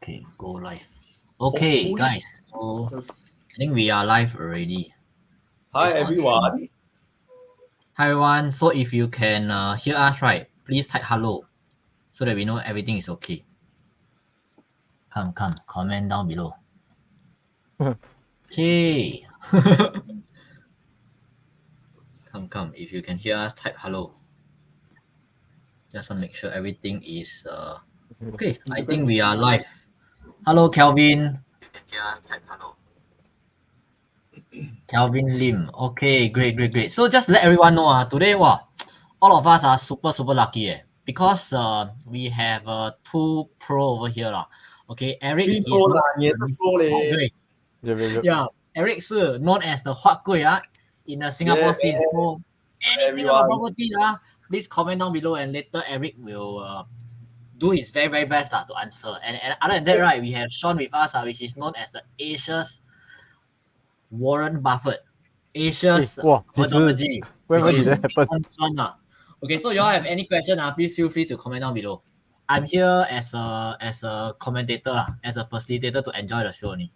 Okay, go live. Okay, Hopefully. guys. So I think we are live already. Hi It's on everyone. stream. Hi everyone. So if you can hear us, right, please type hello, so that we know everything is okay. Come, comment down below. Okay. come. If you can hear us, type hello. Just want to make sure everything is okay. I think we are live. Hello, Kelvin. Hear us, type hello. Kelvin Lim. Okay, great. So just let everyone know, today, all of us are super lucky, because we have two pro over here, lah. Okay, Eric 3 is pro known 啦，你也是 pro 嘞。yeah, Eric is known as the Huat Gui in the Singapore Yeah, scene. So anything about everyone. property, please comment down below, and later Eric will do his very best to answer. And other than that, right, we have Sean with us, which is known as the Asia's Warren Buffett, Asia's methodology, when which did is that happen? Sean. Okay, so y'all have any question, please feel free to comment down below. I'm here as a commentator, as a facilitator to enjoy the show only.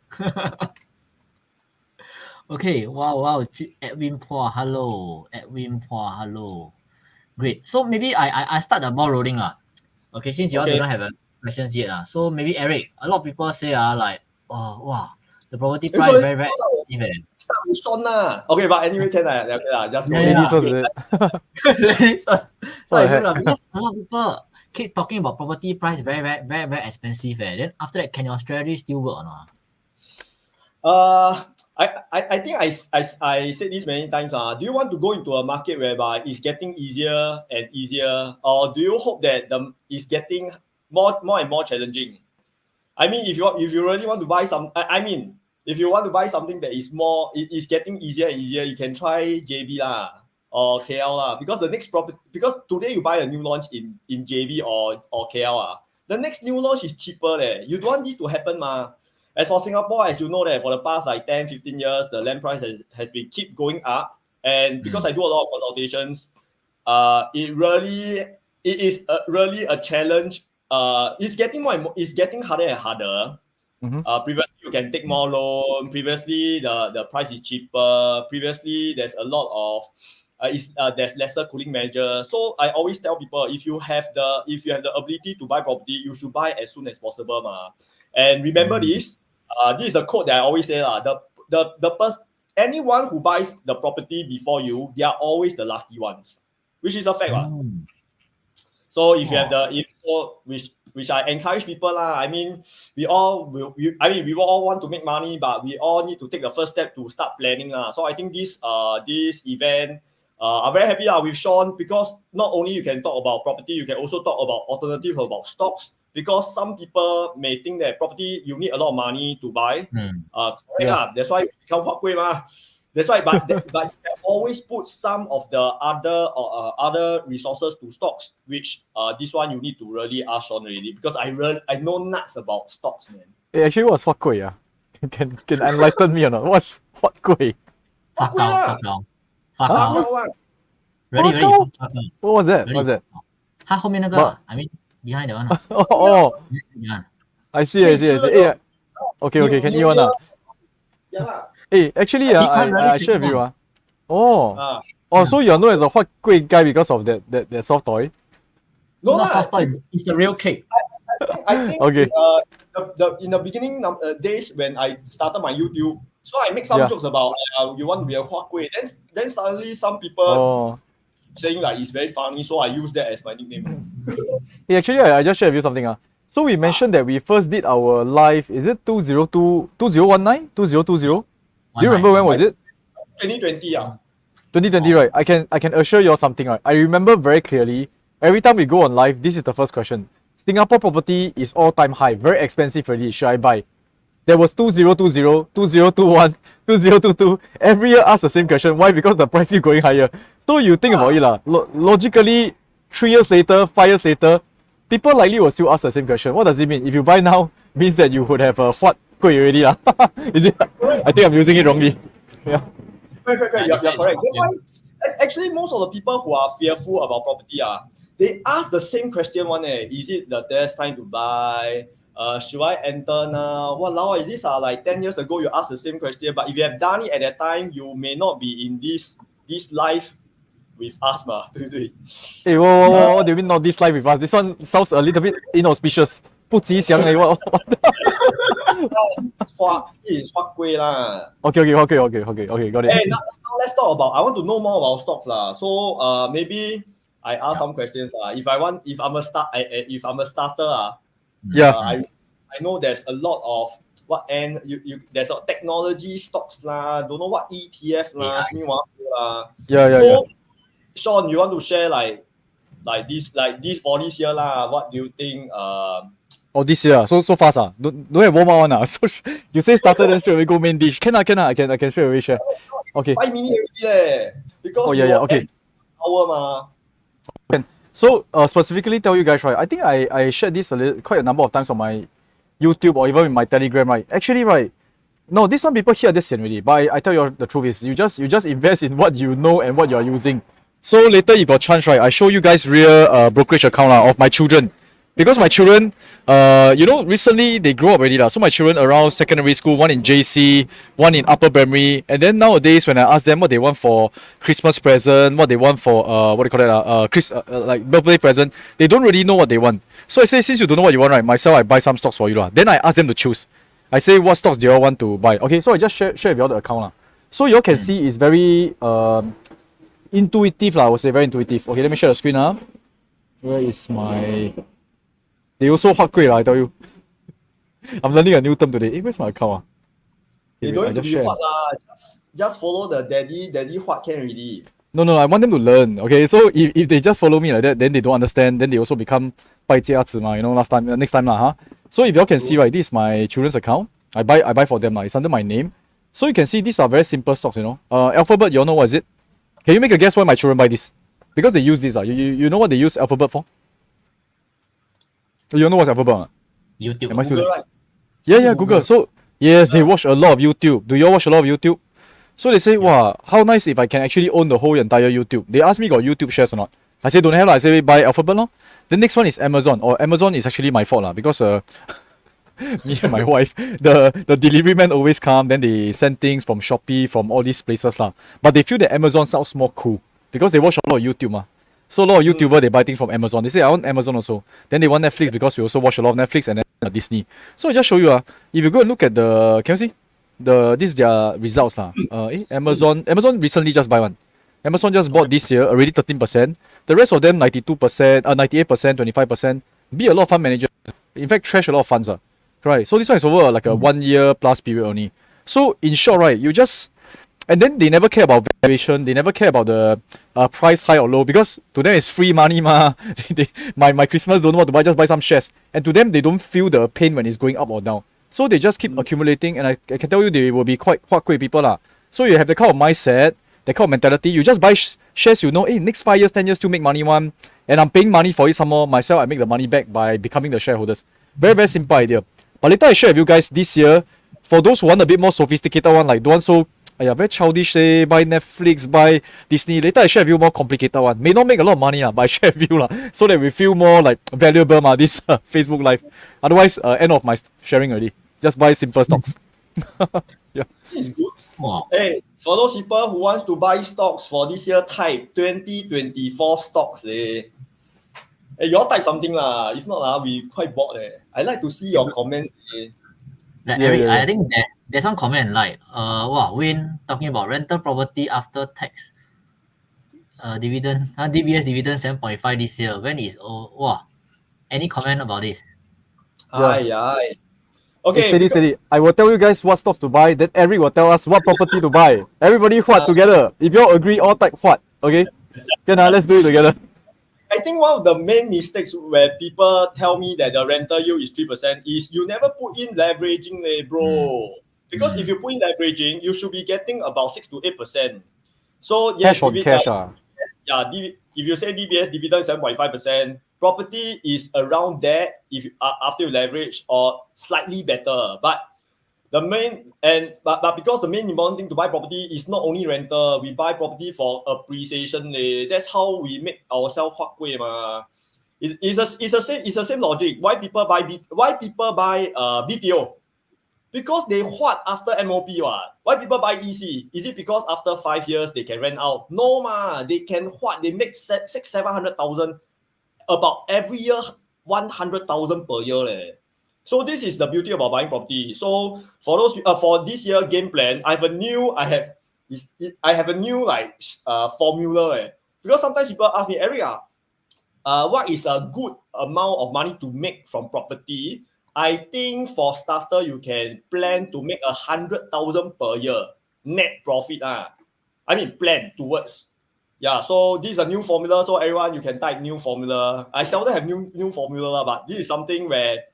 Okay, wow. Edwin Phua, hello. Edwin Phua, hello. Great. So maybe I start the ball rolling. Okay, since you all do not have questions yet. So maybe Eric, a lot of people say like, oh wow, the property price is very expensive. Start with Sean lah. Okay, but anyway can lah. Okay lah, just go. Ladies first, is it? Ladies first. So I do What the because a lot of people keep talking about property price very expensive. Then after that, can your strategy still work or not? I think I said this many times. Do you want to go into a market whereby it's getting easier and easier, or do you hope that it's getting more and more challenging? I mean, if you really want to buy if you want to buy something that is more, it is getting easier and easier, you can try JB lah or KL lah. Because the next property, because today you buy a new launch in JB or KL the next new launch is cheaper leh. You don't want this to happen ma. As for Singapore, as you know that for the past like 10, 15 years, the land price has been keep going up. And because I do a lot of consultations, it is really a challenge. It's getting it's getting harder and harder. Previously, you can take more loan. Previously, the price is cheaper. Previously, there's a lot of there's lesser cooling measures. So I always tell people, if you have the ability to buy property, you should buy as soon as possible, ma. And remember this. This is the quote that I always say, anyone who buys the property before you, they are always the lucky ones, which is a fact. So if you have which I encourage people I mean, we all want to make money, but we all need to take the first step to start planning So I think this event, I'm very happy with Sean, because not only you can talk about property, you can also talk about alternative about stocks, because some people may think that property you need a lot of money to buy. That's why it become Huat Gui ma. That's why, but you can always put some of the other resources to stocks, which this one you need to really ask Sean already, because I know nuts about stocks, man. Hey, actually, what's Huat Gui? Can enlighten me or not? What's Huat Gui? Fuck out. Really? What was that? What's that? 它后面那个 I mean behind the one. I see. Hey, okay, can you one Hey, actually, I share with you. So you're known as a Huat Gui guy because of that soft toy? No, not soft toy. It's a real cake. I think okay. In the beginning days when I started my YouTube, so I make some jokes about you want to be a Huat Gui. Then suddenly some people saying like it's very funny, so I use that as my nickname. Hey, actually, I just share with you something. So we mentioned that we first did our live, is it 2019? 2020? Do you remember when was it? 2020 2020, right? I can assure you something, right? I remember very clearly, every time we go on live, this is the first question. Singapore property is all-time high, very expensive already, should I buy? There was 2020, 2021, 2022. Every year ask the same question. Why? Because the price keep going higher. So you think about it logically, 3 years later, 5 years later, people likely will still ask the same question. What does it mean? If you buy now, means that you would have a Huat Gui already Is it? I think I'm using it wrongly. Yeah. Correct. You're correct. That's why actually most of the people who are fearful about property they ask the same question one. Is it the best time to buy? should I enter now? Walao, these are like 10 years ago, you asked the same question. But if you have done it at that time, you may not be in this life with us, ma. 对不对？ Hey, what do you mean not this live with us? This one sounds a little bit inauspicious. 不吉祥哎 what? It's what way lah. Okay, got it. Hey, now let's talk about. I want to know more about stocks lah. So maybe I ask some questions lah. If I'm a starter Yeah. I know there's a lot of there's a technology stocks lah. Don't know what ETF lah. Yeah. Sean, you want to share like this for this year lah? What do you think? Oh, this year so fast Don't have warm up one So you say starter then straight away go main dish. Can I can straight away share. Okay. 5 minutes already because okay. Hour ma. So specifically tell you guys right. I think I shared this quite a number of times on my YouTube or even in my Telegram right. Actually right. No, this some people hear this already, but I tell you the truth is you just invest in what you know and what you are using. So later if you got chance right, I show you guys real brokerage account of my children. Because my children, recently they grow up already lah. So my children around secondary school, one in JC, one in upper primary, and then nowadays when I ask them what they want for Christmas present, what they want for like birthday present, they don't really know what they want. So I say since you don't know what you want right, myself I buy some stocks for you lah. Then I ask them to choose. I say what stocks do you all want to buy? Okay, so I just share with you all the account lah. So you all can see it's very intuitive lah. I would say very intuitive. Okay, let me share the screen now. Where is my? They also hot great, I tell you. I'm learning a new term today. Where's my account? They don't need to be hot lah. Just follow the daddy what can already. No, I want them to learn. Okay, so if they just follow me like that, then they don't understand, then they also become 败家子 ma, next time lah, huh? So if y'all can see right, this is my children's account. I buy for them lah. It's under my name. So you can see these are very simple stocks, Alphabet, you all know what is it? Can you make a guess why my children buy this? Because they use this. You know what they use Alphabet for? You know what's Alphabet? YouTube. Google, right? Yeah, Google. So yes, they watch a lot of YouTube. Do you all watch a lot of YouTube? So they say, wow, how nice if I can actually own the whole entire YouTube. They ask me got YouTube shares or not. I say don't have lah. I say buy Alphabet lor. The next one is Amazon. Or Amazon is actually my fault lah because me and my wife, the delivery man always come, then they send things from Shopee, from all these places lah. But they feel that Amazon sounds more cool because they watch a lot of YouTube ma. So a lot of YouTubers they buy things from Amazon. They say I want Amazon also. Then they want Netflix because we also watch a lot of Netflix and then Disney. So I just show you if you go and look at can you see this is their results lah. Amazon recently just buy one. Amazon just bought this year already 13%. The rest of them 92%, 98%, 25%. Be a lot of fund managers. In fact, trash a lot of funds right. So this one is over like a 1 year plus period only. So in short, right, you just and then they never care about valuation. They never care about the price high or low because to them it's free money ma. my Christmas don't know what to buy, just buy some shares. And to them they don't feel the pain when it's going up or down. So they just keep accumulating, and I can tell you they will be quite great people lah. So you have the kind of mindset, that kind of mentality. You just buy shares, next 5 years, 10 years to make money one, and I'm paying money for it some more. Myself, I make the money back by becoming the shareholders. Very, very simple idea. But later I share with you guys this year, for those who want a bit more sophisticated one, like don't want so very childish, buy Netflix, buy Disney. Later I share with you more complicated one. May not make a lot of money, but I share with you so that we feel more like valuable this Facebook Live. Otherwise, end of my sharing already. Just buy simple stocks. Yeah. It's good. Wow. Hey, for those people who wants to buy stocks for this year, type 2024 stocks. Hey, y'all type something lah. If not, we quite bored. I like to see your comments. Eric, I think that there's some comment like Wayne talking about rental property after tax dividend, DBS dividend 7.5 this year. When is any comment about this? Aye. Okay, steady. I will tell you guys what stocks to buy, then Eric will tell us what property to buy. Everybody what together. If you all agree, all type what. Okay? Let's do it together. I think one of the main mistakes where people tell me that the rental yield is 3% is you never put in leveraging, bro. Because if you put in leveraging, you should be getting about 6 to 8%. So cash on cash. If you say DBS dividend 7.5%, property is around there if after you leverage or slightly better. But because the main important thing to buy property is not only rental, we buy property for appreciation. That's how we make ourselves huat kueh ma. It's the same logic. Why people buy BTO? Because they what after MOP what? Why people buy EC? Is it because after 5 years they can rent out? No ma, they can what? They make 600,000-700,000 about every year, 100,000 per year leh. So this is the beauty about buying property. So for those for this year game plan, I have a new like formula eh. Because sometimes people ask me, Eric, what is a good amount of money to make from property? I think for starter, you can plan to make 100,000 per year net profit. I mean, plan towards. Yeah, so this is a new formula. So everyone, you can type new formula. I seldom have new formula, but this is something where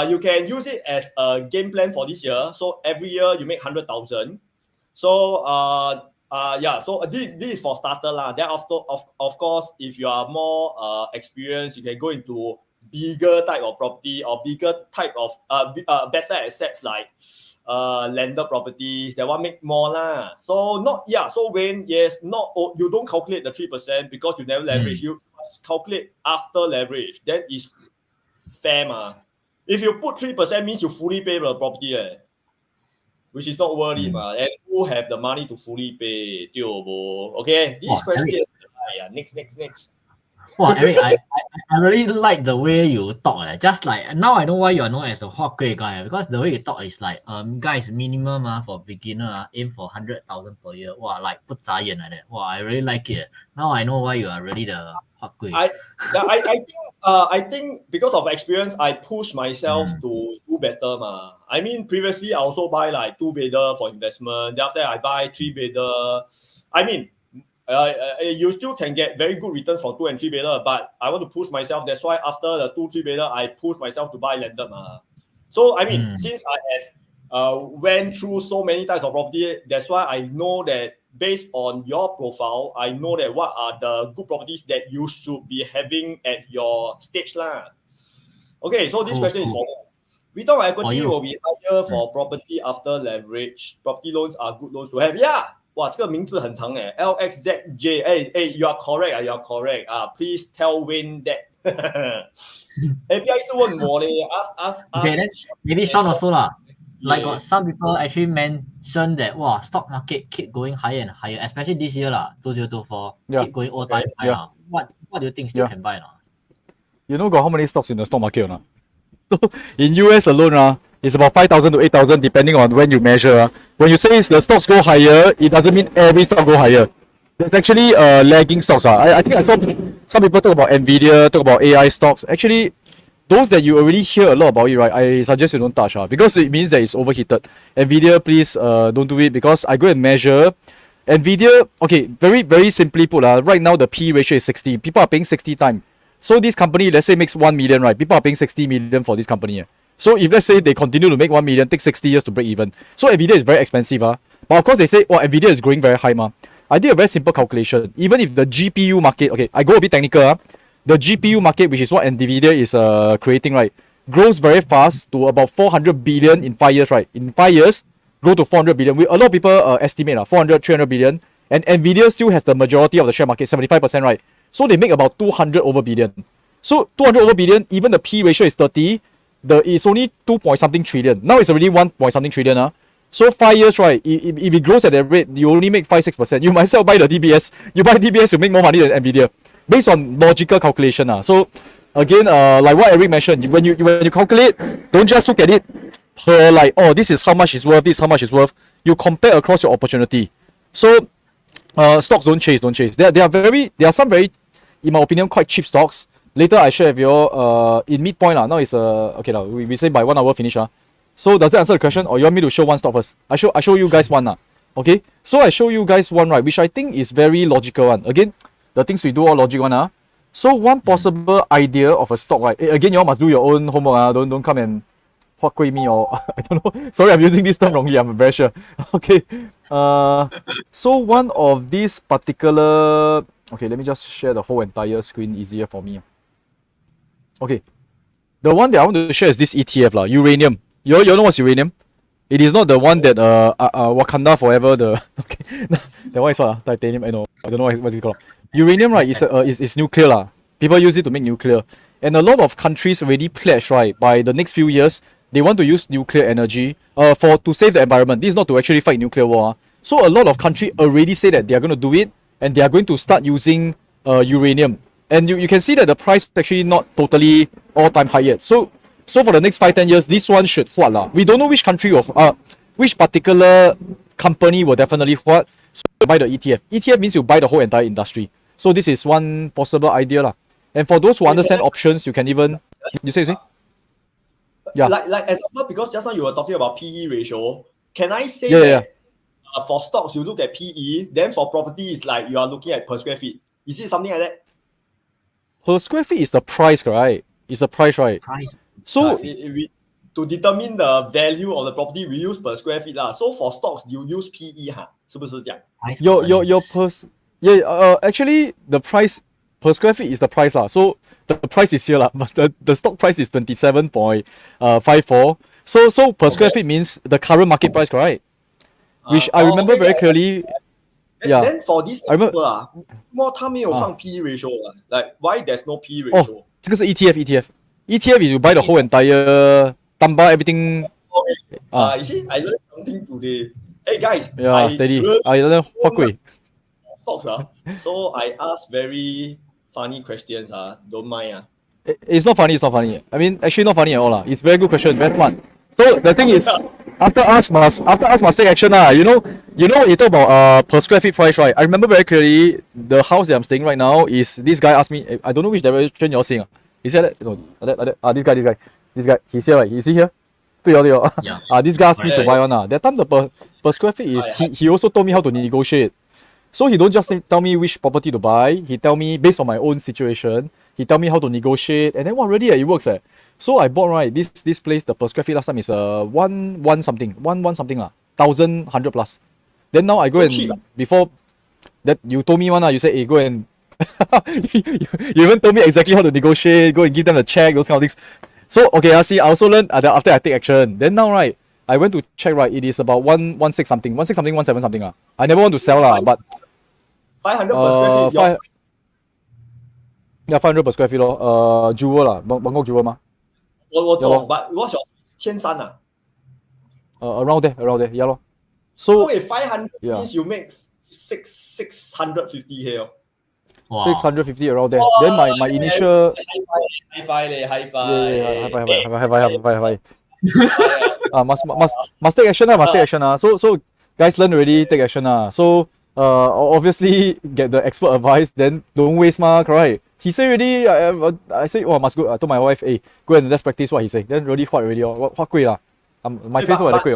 you can use it as a game plan for this year. So every year you make 100,000. So yeah, so this is for starter lah. Then after of course, if you are more experienced, you can go into bigger type of property or bigger type of better assets like landed properties. That one make more lah. So when you don't calculate the 3% because you never leverage. You calculate after leverage. That is fair ma. If you put 3% means you fully pay the property which is not worth it ma. And who have the money to fully pay? Okay, this question. Next. Wow, Eric, I really like the way you talk. Just like now, I know why you are known as a hot guy because the way you talk is like, guys, minimum for beginner aim for 100,000 per year. Wow, like 不眨眼 like that. Wow, I really like it. Now I know why you are really the hot guy. I think because of experience, I push myself to do better ma. I mean, previously I also buy like 2-bedder for investment. Then after that, I buy 3-bedder. I mean, you still can get very good returns for 2 and 3-bedder, but I want to push myself. That's why after the 2-3-bedder, I push myself to buy landed ma. So I mean, since I have went through so many types of property, that's why I know that based on your profile, I know that what are the good properties that you should be having at your stage lah. Okay, so this question is for you. Return on equity will be higher for property after leverage. Property loans are good loans to have. Yeah. 哇，这个名字很长哎 ，LXZJ， you are correct you are correct please tell Wayne that 不要一直问我嘞 ask Okay, then maybe Sean also lah. Like got some people actually mention that stock market keep going higher and higher, especially this year 2024 keep going all time high. What do you think still can buy now? You know got how many stocks in the stock market or not? So in US alone it's about 5,000 to 8,000 depending on when you measure. When you say the stocks go higher, it doesn't mean every stock go higher. There's actually lagging stocks. I think I saw some people talk about Nvidia, talk about AI stocks. Actually, those that you already hear a lot about it, right? I suggest you don't touch because it means that it's overheated. Nvidia, please don't do it because I go and measure. Nvidia, okay, very, very simply put, right now the P ratio is 60. People are paying 60 times. So this company, let's say, makes 1 million, right? People are paying 60 million for this company. So if let's say they continue to make 1 million, take 60 years to break even. So Nvidia is very expensive. But of course they say, Nvidia is growing very high. I did a very simple calculation. Even if the GPU market, okay, I go a bit technical. The GPU market, which is what Nvidia is creating, right, grows very fast to about 400 billion in 5 years, right? In 5 years, grow to 400 billion. A lot of people estimate 400, 300 billion. And Nvidia still has the majority of the share market, 75%, right? So they make about 200 over billion. So 200 over billion, even the P ratio is 30. It's only 2 point something trillion. Now it's already 1 point something trillion. So 5 years, right? If it grows at that rate, you only make 5-6%. You might as well buy the DBS. You buy DBS, you make more money than Nvidia, based on logical calculation. So again, like what Eric mentioned, when you calculate, don't just look at it per like, this is how much it's worth, this is how much it's worth. You compare across your opportunity. So stocks don't chase. There are some very, in my opinion, quite cheap stocks. Later I share with you all in midpoint now it's okay now we say by 1 hour finish. So does that answer the question, or you want me to show one stock first? I show you guys one. Okay, so I show you guys one, right, which I think is very logical one. Again, the things we do all logic one. So one possible idea of a stock, right? Again, you all must do your own homework. Don't come and fuck with me or I don't know. Sorry, I'm using this term wrongly. I'm very sure. Okay. So one of these particular. Okay, let me just share the whole entire screen easier for me. Okay, the one that I want to share is this ETF uranium. You know what's uranium? It is not the one that Wakanda Forever okay that one is what titanium. I don't know what's it called. Uranium, right? Is nuclear People use it to make nuclear. And a lot of countries already pledged, right, by the next few years, they want to use nuclear energy to save the environment. This is not to actually fight nuclear war. So a lot of countries already say that they are going to do it, and they are going to start using uranium. And you can see that the price is actually not totally all-time high yet. So for the next 5-10 years, this one should what lah. We don't know which country or which particular company will definitely what. So you buy the ETF. ETF means you buy the whole entire industry. So this is one possible idea lah. And for those who understand options, you can even you say. Yeah. Like example, because just now you were talking about PE ratio. Can I say that for stocks you look at PE, then for property it's like you are looking at per square feet. Is it something like that? Per square feet is the price, right? It's the price, right? So to determine the value of the property, we use per square feet lah. So for stocks, you use PE 哈，是不是这样？ Your actually the price per square feet is the price lah. So the price is here lah, but the stock price is 27.54. So per square feet means the current market price, right? Which I remember very clearly. Yeah. Then for this example more 它没有放 PE ratio like why there's no PE ratio? 这个是 ETF is you buy the whole entire Tamba everything. You see, I learned something today. Hey guys, steady. I learned what贵. Stocks so I ask very funny questions don't mind It's not funny. I mean, actually not funny at all lah. It's very good question, very smart. So the thing is, after us must take action lah. You know when you talk about per square feet price, right? I remember very clearly the house that I'm staying right now is this guy asked me. I don't know which direction you're seeing. He said that no, this guy. He's here, right? Is he here? 对哦。Yeah. This guy asked me to buy one That time the per square feet is he also told me how to negotiate. So he don't just tell me which property to buy. He tell me based on my own situation. He tell me how to negotiate, and then really it works So I bought right this place. The per square feet last time is one something lah, 1,100 plus. Then now I go and before that you told me one You said hey go and you even told me exactly how to negotiate. Go and give them a check, those kind of things. So okay, I see. I also learned after I take action. Then now right, I went to check right. It is about 116 something, 117 something I never want to sell but 500 per square feet. Yeah, 500 per square feet jewel lah, Bangkok jewel 嘛。我懂 but what's your 1300 around there, yeah lor. So 500 means you make 650 here. 650 around there. Then my initial high five. High five. Must take action So guys learn already, take action So obviously get the expert advice, then don't waste right? He say already, I say must go. I told my wife, hey, go and let's practice what he say. Then really what贵lah. My face what贵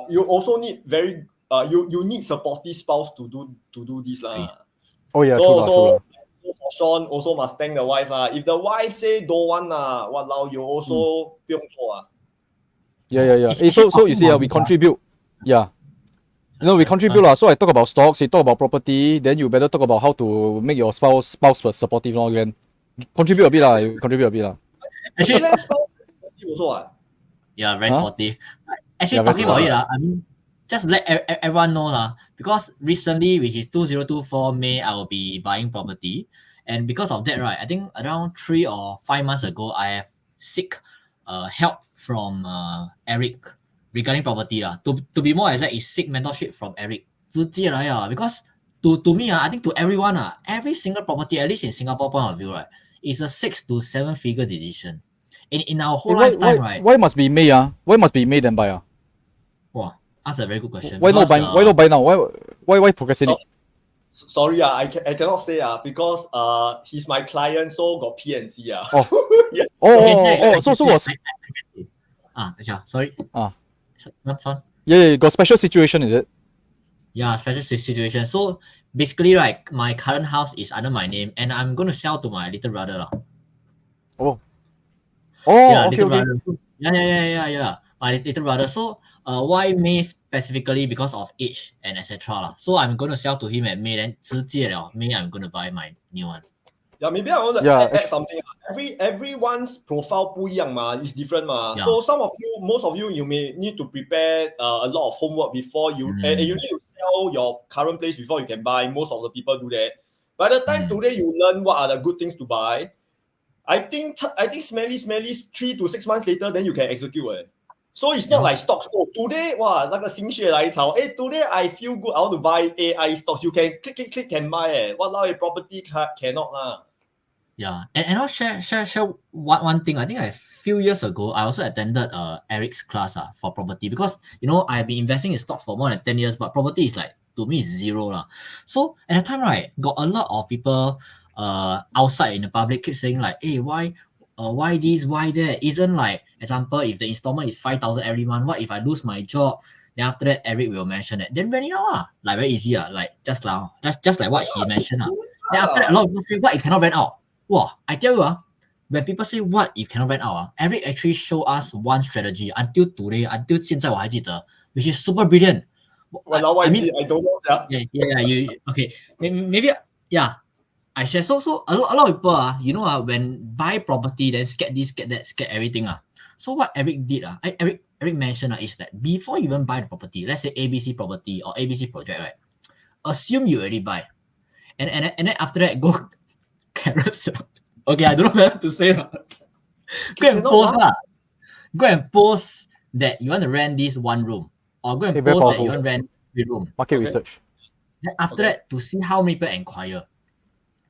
you also need you need supportive spouse to do this lah. Oh yeah, so true. For Sean also must thank the wife If the wife say don't want walao, you also 不用做Yeah. So you see we contribute. Yeah. We contribute So I talk about stocks, you talk about property, then you better talk about how to make your spouse supportive again. Contribute a bit Actually, also yeah, very supportive. Actually, talking about it I mean, just let everyone know because recently, which is 2024 May, I will be buying property, and because of that, right, I think around 3 or 5 months ago, I have seek help from Eric regarding property To be more exact, is seek mentorship from Eric 直接来because to me I think to everyone every single property, at least in Singapore point of view, right, is a 6 to 7 figure decision. In our whole lifetime, right? Why must be May Why must be May then buy Wow, that's a very good question. Why not buy now? Why procrastinate? Sorry I cannot say because he's my client, so got PNC So was sorry. Sean? Yeah, got special situation, is it? Yeah, special situation. So basically, right, my current house is under my name, and I'm going to sell to my little brother. Okay. Brother. Yeah. My little brother. So why May specifically? Because of age and etc. So I'm going to sell to him at May, then 直接了 May I'm going to buy my new one. Yeah, maybe I want to add something. Everyone's profile 不一样 is different So most of you may need to prepare a lot of homework before you and you need to sell your current place before you can buy. Most of the people do that. By the time today you learn what are the good things to buy, I think smelly 3 to 6 months later, then you can execute. So it's not like stocks. Oh, today, wow, 那个心血来潮. Today I feel good. I want to buy AI stocks. You can click can buy. Walao, property cannot lah. Yeah, and I'll share one thing. I think a few years ago, I also attended Eric's class for property because I've been investing in stocks for more than 10 years, but property is like to me is zero lah. So at the time, right, got a lot of people outside in the public keep saying like, hey, why this, why that? Isn't like example if the installment is 5,000 every month, what if I lose my job? Then after that, Eric will mention it. Then rent it out like very easy like just like what he mentioned Then after that, a lot of people say, what if cannot rent out? Wow, I tell you when people say what if cannot rent out Eric actually show us one strategy until today, until 现在我还记得, which is super brilliant. I mean, I don't know. Yeah. You okay? Maybe yeah. I share. So a lot of people when buy property then scared this, scared that, scared everything So what Eric did Eric mentioned is that before you even buy the property, let's say ABC property or ABC project, right? Assume you already buy, and then after that go carousel. Okay, I don't know whether to say Go and post Go and post that you want to rent this one room, or go and post that you want to rent 3 room. Market research. Then after that, to see how many people inquire.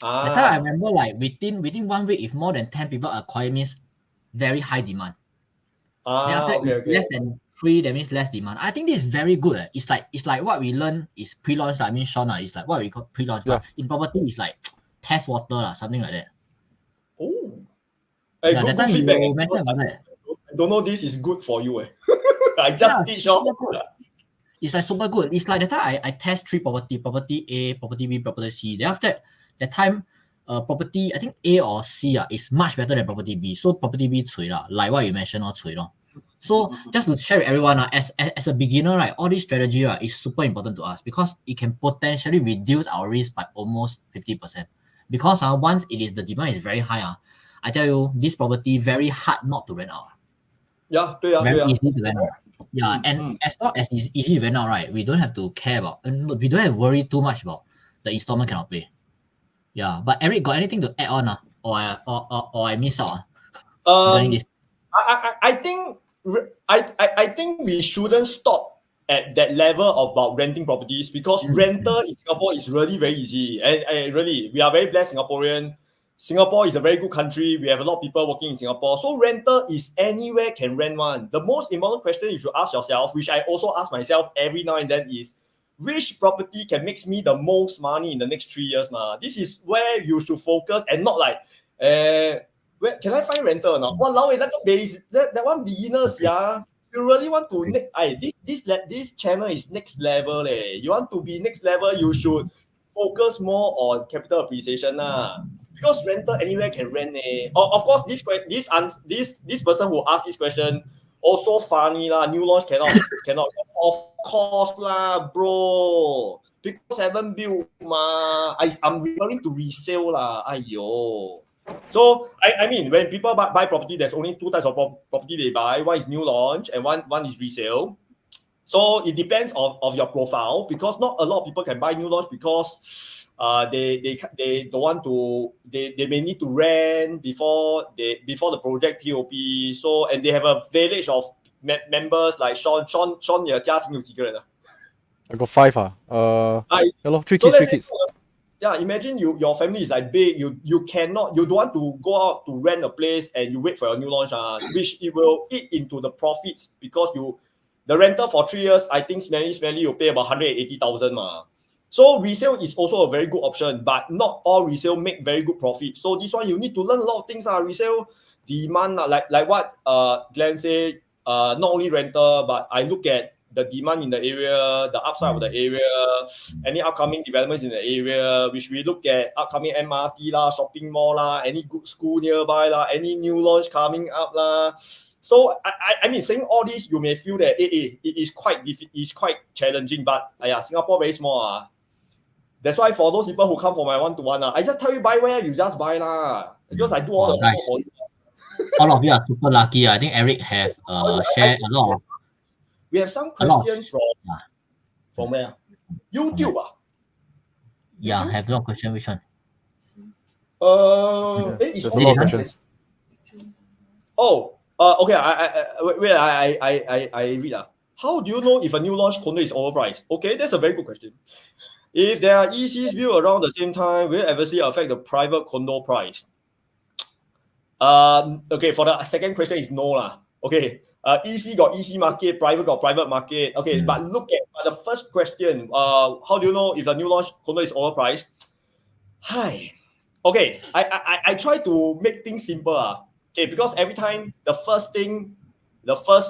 That time I remember like within 1 week, if more than 10 people acquire means very high demand. Then after that, less than 3, that means less demand. I think this is very good. It's like what we learn is pre-launch. I mean, Sean, it's like what we call pre-launch. Yeah. But in property, it's like test water, something like that. Oh. Yeah, good, that time feedback. you mentioned about that. I don't know this is good for you. I just teach It's like super good. It's like the time I test 3 property A, property B, property C. Then after that time, property, I think A or C is much better than property B. So property B 吹 like what you mentioned or 吹 So just to share with everyone, as a beginner, right, all this strategy is super important to us because it can potentially reduce our risk by almost 50%. Because once the demand is very high, I tell you, this property very hard not to rent out. Very easy to rent out. Yeah, and as long as it's easy to rent out, right, we don't have to care about, we don't have to worry too much about the installment cannot pay. Yeah, but Eric, got anything to add on or I miss out regarding this? I think we shouldn't stop at that level about renting properties because rental in Singapore is really very easy. And really, we are very blessed Singaporean. Singapore is a very good country. We have a lot of people working in Singapore. So rental is anywhere can rent one. The most important question you should ask yourself, which I also ask myself every now and then, is which property can make me the most money in the next 3 years? This is where you should focus and not like, where can I find rental or not? That one beginners, yeah. You really want to this channel is next level. You want to be next level, you should focus more on capital appreciation. Because rental anywhere can rent. Of course, this person who asked this question also funny lah. New launch cannot. Of course lah, bro. Because haven't built I'm referring to resale lah. Aiyo. So I mean, when people buy property, there's only 2 types of property they buy. One is new launch and one is resale. So it depends of your profile because not a lot of people can buy new launch because they don't want to, they may need to rent before the project POP. So and they have a village of members like Sean 你的家庭有几个人I got 5 3 kids. Yeah, imagine your family is like big. You don't want to go out to rent a place and you wait for your new launch, which it will eat into the profits because the rental for 3 years, I think smelly you pay about 180,000 So resale is also a very good option, but not all resale make very good profit. So this one you need to learn a lot of things. Resale demand, like what Glenn said, not only rental, but I look at the demand in the area, the upside of the area, any upcoming developments in the area, which we look at upcoming MRT shopping mall any good school nearby any new launch coming up So I mean, saying all this, you may feel that it is quite challenging, but Singapore very small. That's why for those people who come for my one-to-one, I just tell you buy where you just buy because I do all the work for you. All of you are super lucky. I think Eric have shared a lot of. We have some questions from where? YouTube. Yeah, I have a lot of questions. Which one? There's a lot of questions. Okay. I read. How do you know if a new launch condo is overpriced? Okay, that's a very good question. If there are ECs built around the same time, will it adversely affect the private condo price? Okay, for the second question is no lah. Okay, EC got EC market, private got private market. Okay, but look at the first question. How do you know if a new launch condo is overpriced? Hi. Okay, I try to make things simple. Okay, because every time the first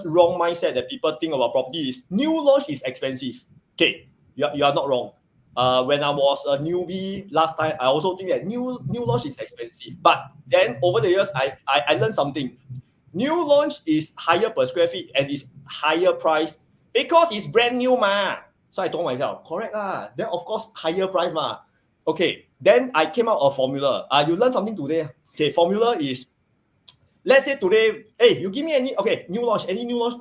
wrong mindset that people think about property is new launch is expensive. Okay, you are not wrong. When I was a newbie last time, I also think that new launch is expensive. But then over the years, I learned something. New launch is higher per square feet and is higher price because it's brand new ma. So I told myself, correct lah. Then of course higher price ma. Okay, then I came out a formula. You learn something today. Okay, formula is, let's say today, hey, you give me any new launch, any new launch,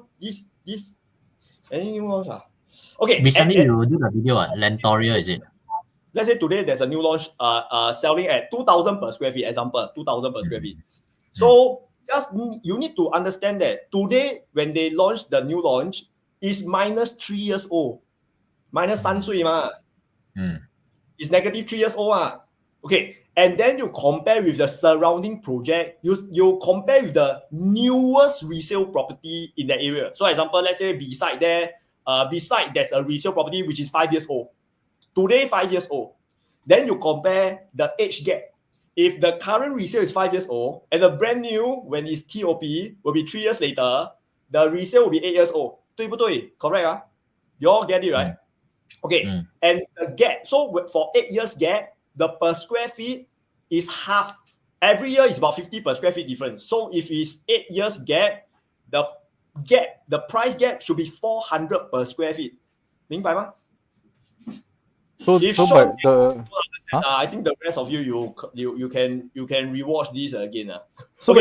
any new launch Okay. Recently you do the video at Lentoria, is it? Let's say today there's a new launch selling at 2,000 per square feet, example, 2,000 per square feet. So just you need to understand that today when they launch the new launch is minus 3 years old. Minus 3 岁嘛. It's negative 3 years old. Okay. And then you compare with the surrounding project, you compare with the newest resale property in that area. So example, let's say beside there's a resale property which is 5 years old. Today, 5 years old. Then you compare the age gap. If the current resale is 5 years old and the brand new, when it's TOP, will be 3 years later, the resale will be 8 years old. 对不对? Correct? You all get it, right? Okay. And the gap, so for 8 years gap, the per square feet is half. Every year is about 50 per square feet difference. So if it's 8 years gap, the price gap should be 400 per square feet. 明白吗? So but I think the rest of you can rewatch this again. So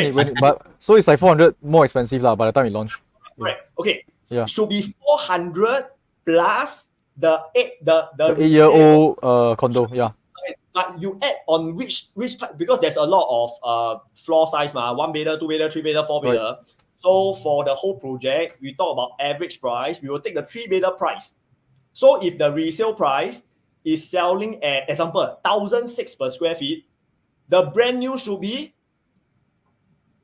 so it's like 400 more expensive by the time it launch. Right. Okay. Yeah. Should be 400 plus the 8-year-old condo. Yeah. But you add on which type, because there's a lot of floor size 1 bedder, 2 bedder, 3 bedder, 4 bedder. Right. So for the whole project, we talk about average price. We will take the 3 bedder price. So if the resale price is selling at, example, 1,006 per square feet, the brand new should be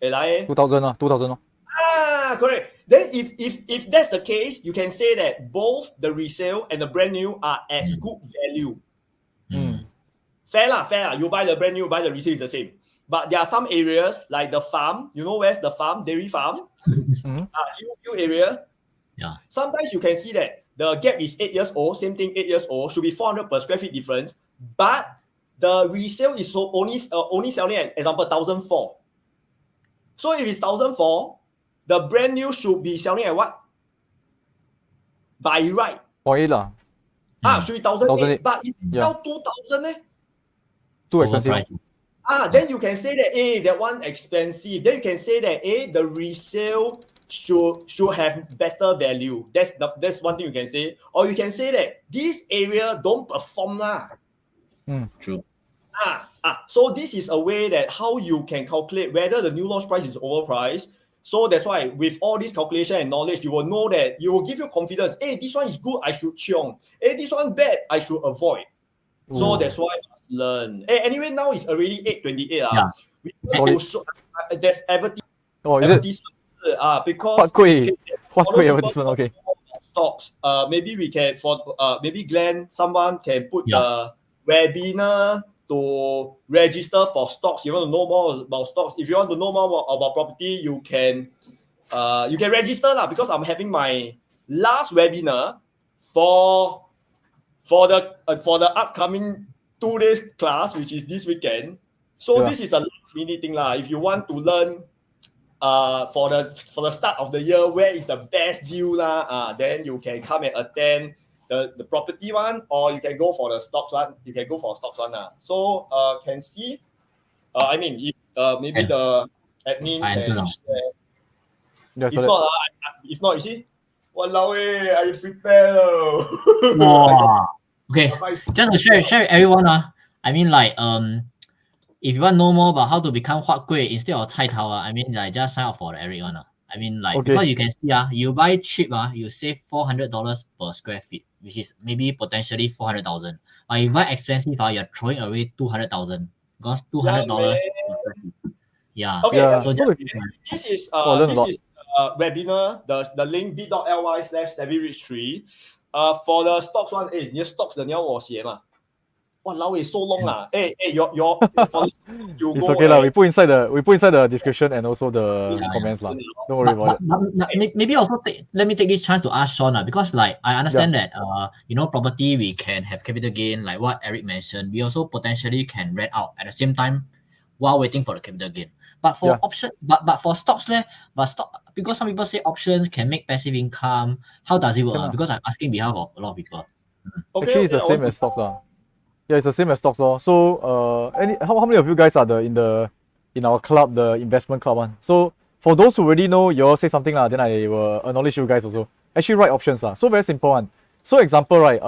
2,000. Correct. Then if that's the case, you can say that both the resale and the brand new are at good value. Fair lah. You buy the brand new, buy the resale, is the same. But there are some areas like the farm. You know where's the farm? Dairy farm. You area. Yeah. Sometimes you can see that the gap is 8 years old. Same thing, 8 years old. Should be 400 per square feet difference. But the resale is only selling at, example, 1,004. So if it's 1,004, the brand new should be selling at what? By right. Should be 1,008. But if it's now 2,000, too expensive. Then you can say that that one expensive. Then you can say that the resale should have better value. That's one thing you can say. Or you can say that this area don't perform True. So this is a way that how you can calculate whether the new launch price is overpriced. So that's why with all this calculation and knowledge, you will know that you will give you confidence. This one is good, I should chiong. This one bad, I should avoid. So that's why I must learn. Anyway, now it's already 8:28. We need to show, there's advertisement. Because advertisement. Okay. Stocks. Maybe we can maybe Glenn, someone can put the webinar to register for stocks. You want to know more about stocks? If you want to know more about property, you can register because I'm having my last webinar for the upcoming 2 days class, which is this weekend. So this is a last minute thing If you want to learn for the start of the year, where is the best deal then you can come and attend the property one, or you can go for the stocks one. So can see. I mean, if maybe the admin can share. If not, you see, walao I prepare. Okay, just to share with everyone. I mean, if you want to know more about how to become Huat Kueh instead of Cai Tao, I mean, like, just sign up for the Eric one. I mean, like, Okay. because you can see, you buy cheap, you save $400 per square feet, which is maybe potentially 400,000. But if you buy expensive, you're throwing away 200,000 because $200 per square feet. Yeah. Okay, Yeah. So So this is I learned a lot. webinar, the link bit.ly/savvyrich3. For the stocks one, 你的 stocks 你要我写嘛？ Walao, it's so long lah. Hey, your for the you It's go. okay lah. We put inside the description and also the comments lah. Don't worry about it. Maybe also let me take this chance to ask Sean, because like I understand that property we can have capital gain, like what Eric mentioned. We also potentially can rent out at the same time while waiting for the capital gain. But for option, but for stocks, because some people say options can make passive income. How does it work? Because I'm asking behalf of a lot of people. Actually, it's the same as stocks lah. Yeah, it's the same as stocks lor. So how many of you guys are in our club, the investment club one? So for those who already know, you all say something lah, then I will acknowledge you guys also. Actually, write options lah. So very simple one. So example, right?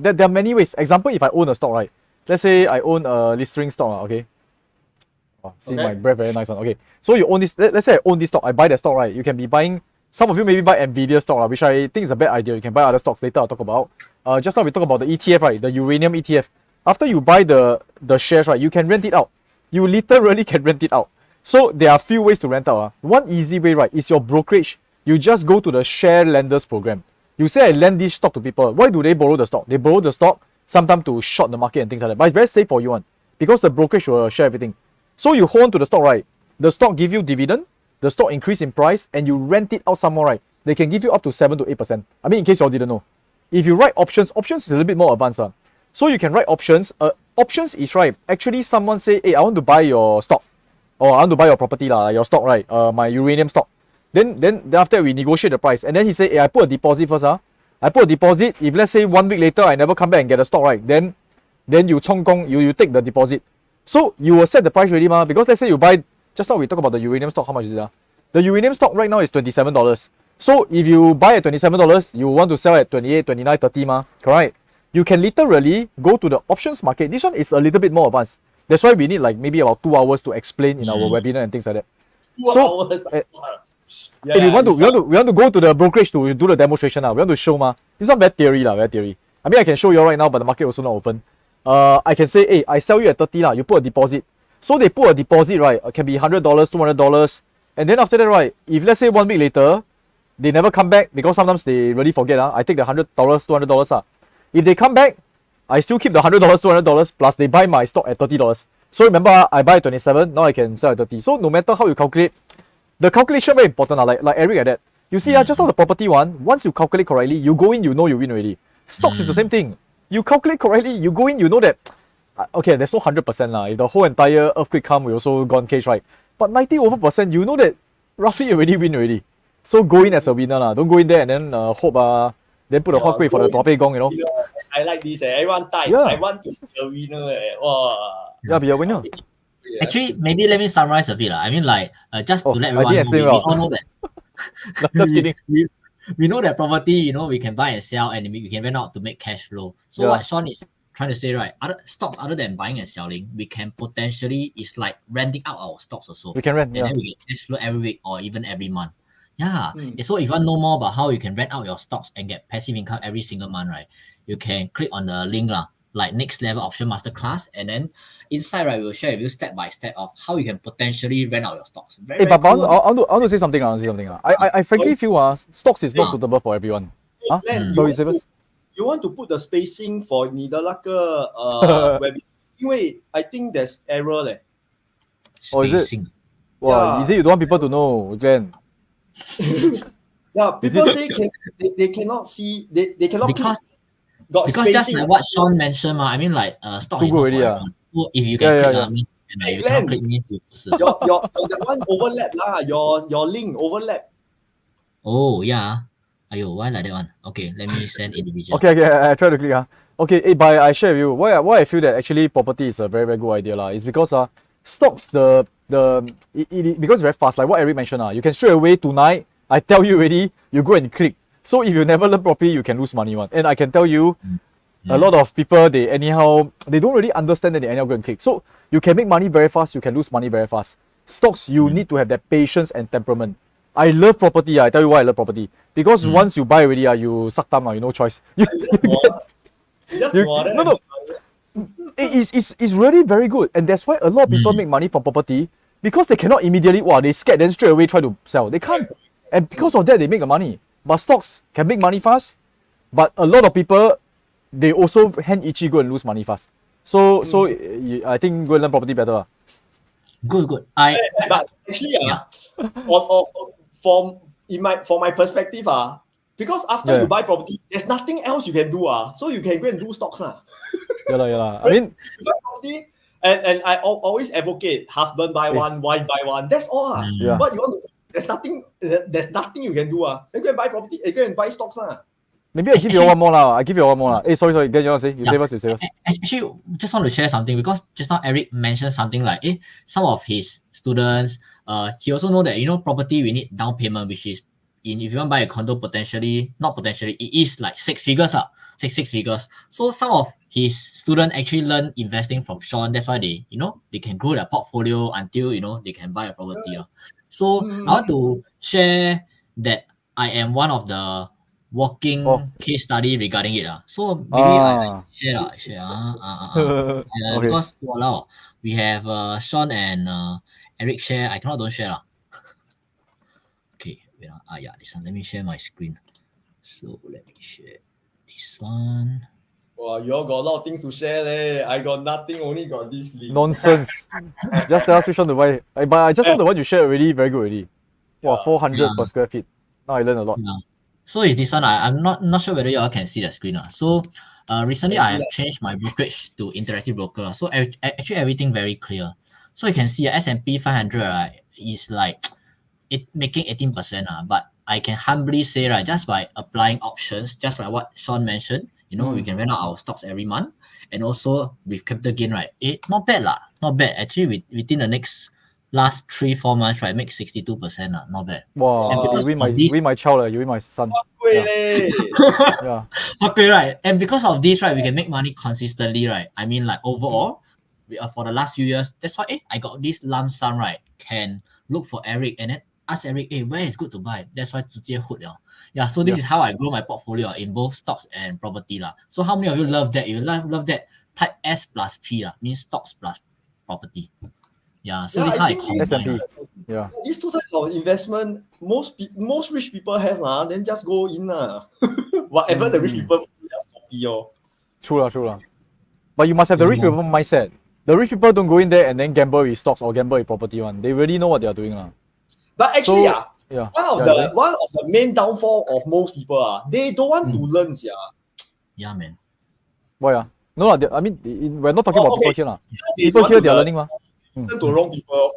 There are many ways. Example, if I own a stock, right? Let's say I own a Listerine stock, okay? Oh, see my breath, very nice one. Okay, so you own this. Let's say I own this stock. I buy that stock, right? You can be buying. Some of you maybe buy Nvidia stock, which I think is a bad idea. You can buy other stocks later. I'll talk about. Just now we talk about the ETF, right? The uranium ETF. After you buy the shares, right, you can rent it out. You literally can rent it out. So there are a few ways to rent out. One easy way, right, is your brokerage. You just go to the share lenders program. You say I lend this stock to people. Why do they borrow the stock? They borrow the stock sometimes to short the market and things like that. But it's very safe for you, because the brokerage will share everything. So you hold on to the stock, right? The stock give you dividend, the stock increase in price, and you rent it out some more, right? They can give you up to 7 to 8%. I mean, in case you all didn't know. If you write options is a little bit more advanced. So you can write options. Options is, right, actually someone say, hey, I want to buy your stock, or I want to buy your property, your stock, right? My uranium stock. Then after we negotiate the price, and then he say, hey, I put a deposit first. I put a deposit. If let's say 1 week later I never come back and get the stock, right? Then you you take the deposit. So you will set the price already, because let's say you buy, just now we talk about the uranium stock, how much is it? The uranium stock right now is $27. So if you buy at $27, you want to sell at 28, 29, 30, correct? You can literally go to the options market. This one is a little bit more advanced. That's why we need like maybe about 2 hours to explain in our webinar and things like that. 2 hours. If we want to go to the brokerage to do the demonstration. We want to show This is not very theory very theory. I mean, I can show you right now, but the market also not open. I can say, hey, I sell you at 30 You put a deposit. So they put a deposit, right? It can be $100, $200, and then after that, right? If let's say 1 week later, they never come back because sometimes they really forget. I take the $100, $200. If they come back, I still keep the $100, $200 plus they buy my stock at $30. So remember, I buy at 27, now I can sell at 30. So no matter how you calculate, the calculation very important, like Eric at that. You see, just on the property one, once you calculate correctly, you go in, you know you win already. Stocks is the same thing. You calculate correctly, you go in, you know that, okay, there's no 100%. If the whole entire earthquake come, we also gone case, right? But 90%, you know that roughly already win already. So go in as a winner. Don't go in there and then hope then put a hot for the topic gong, I like this. Everyone type. I want to be a winner. Wow. Yeah, be a winner. Actually, maybe let me summarize a bit. I mean, like, just to let everyone know, we all know that. Just kidding. We know that property, we can buy and sell and we can rent out to make cash flow. So what Sean is trying to say, right? Other stocks other than buying and selling, we can potentially, it's like renting out our stocks also. We can rent, and then we get cash flow every week or even every month. Yeah. So if you want to know more about how you can rent out your stocks and get passive income every single month, right? You can click on the link like next level option masterclass, and then inside, right, we'll share with you step by step of how you can potentially rent out your stocks. Very but cool. I want to say something. I frankly feel stocks is not suitable for everyone. Sorry, Sebas. You want to put the spacing for 你的那个因为 I think there's error 嘞。 Oh, is it? Wow, is it you don't want people to know, Glenn? Yeah, people say they cannot see, they cannot because spacing. just like what Sean mentioned, I mean, like stock is not for everyone. So if you can click, you cannot click means you your that one overlap your link overlap. Oh yeah. Ayo, why like that one? Okay, let me send individual. Okay, I try to click. Okay, but I share with you why I feel that actually property is a very, very good idea is because stocks because it's very fast. Like what Eric mentioned, you can straight away tonight. I tell you already, you go and click. So if you never learn properly, you can lose money. And I can tell you, a lot of people they don't really understand that they anyhow go and click. So you can make money very fast, you can lose money very fast. Stocks, you need to have that patience and temperament. I love property. I tell you why I love property. Because once you buy already, you suck thumb, you no choice. No. It's really very good. And that's why a lot of people make money from property because they cannot immediately, they scared, then straight away try to sell. They can't. And because of that, they make the money. But stocks can make money fast, but a lot of people, they also hand itchy go and lose money fast. So I think go and learn property better. Good. But actually, from my perspective, because after you buy property, there's nothing else you can do. So you can go and do stocks. Yeah. I mean, you buy property, and I always advocate husband buy one, wife buy one. That's all. Yeah. What you want to do? There's nothing you can do. Then go and buy property, go and buy stocks. Maybe I give you one more lah. Hey, sorry. Then you want to say? You say first. Actually, just want to share something because just now Eric mentioned something like, some of his students, he also know that property we need down payment, which is if you want to buy a condo it is like 6 figures six figures. So some of his students actually learn investing from Sean. That's why they can grow their portfolio until they can buy a property. So I want to share that I am one of the walking case study regarding it. So maybe I share. Okay. Because we have Sean and Eric share. I cannot don't share. Okay, wait. This one. Let me share my screen. So let me share this one. Wow, you all got a lot of things to share leh. I got nothing, only got this link. Nonsense. Just tell us which one to buy. But I just saw the one you shared already, very good already. Wow, 400 per square feet. Now I learned a lot. So is this one? I'm not sure whether you all can see the screen. So recently I have changed my brokerage to interactive broker. So actually everything very clear. So you can see S&P 500 is like it making 18%. But I can humbly say just by applying options, just like what Sean mentioned, we can rent out our stocks every month, and also with capital gain, not bad not bad. Actually, within the last 3-4 months, make 62%. Not bad. Wow, you win my child, you win my son. Yeah. Okay, right. And because of this, we can make money consistently, I mean, like overall, for the last few years, that's why I got this lump sum, can look for Eric and then ask Eric, where is good to buy? That's why 直接 hook. Yeah, so this is how I grow my portfolio in both stocks and property. So how many of you love that? You love that type S plus P, means stocks plus property. Yeah, so this is how I combine. Yeah. These two types of investment, most rich people have, then just go in. Whatever the rich people just copy. True. But you must have the rich people mindset. The rich people don't go in there and then gamble with stocks or gamble with property one. They really know what they are doing. But actually, one of the main downfall of most people, they don't want to learn. Yeah, man. Why? No, I mean, we're not talking about people here. People here, they are learning. Listen to wrong people.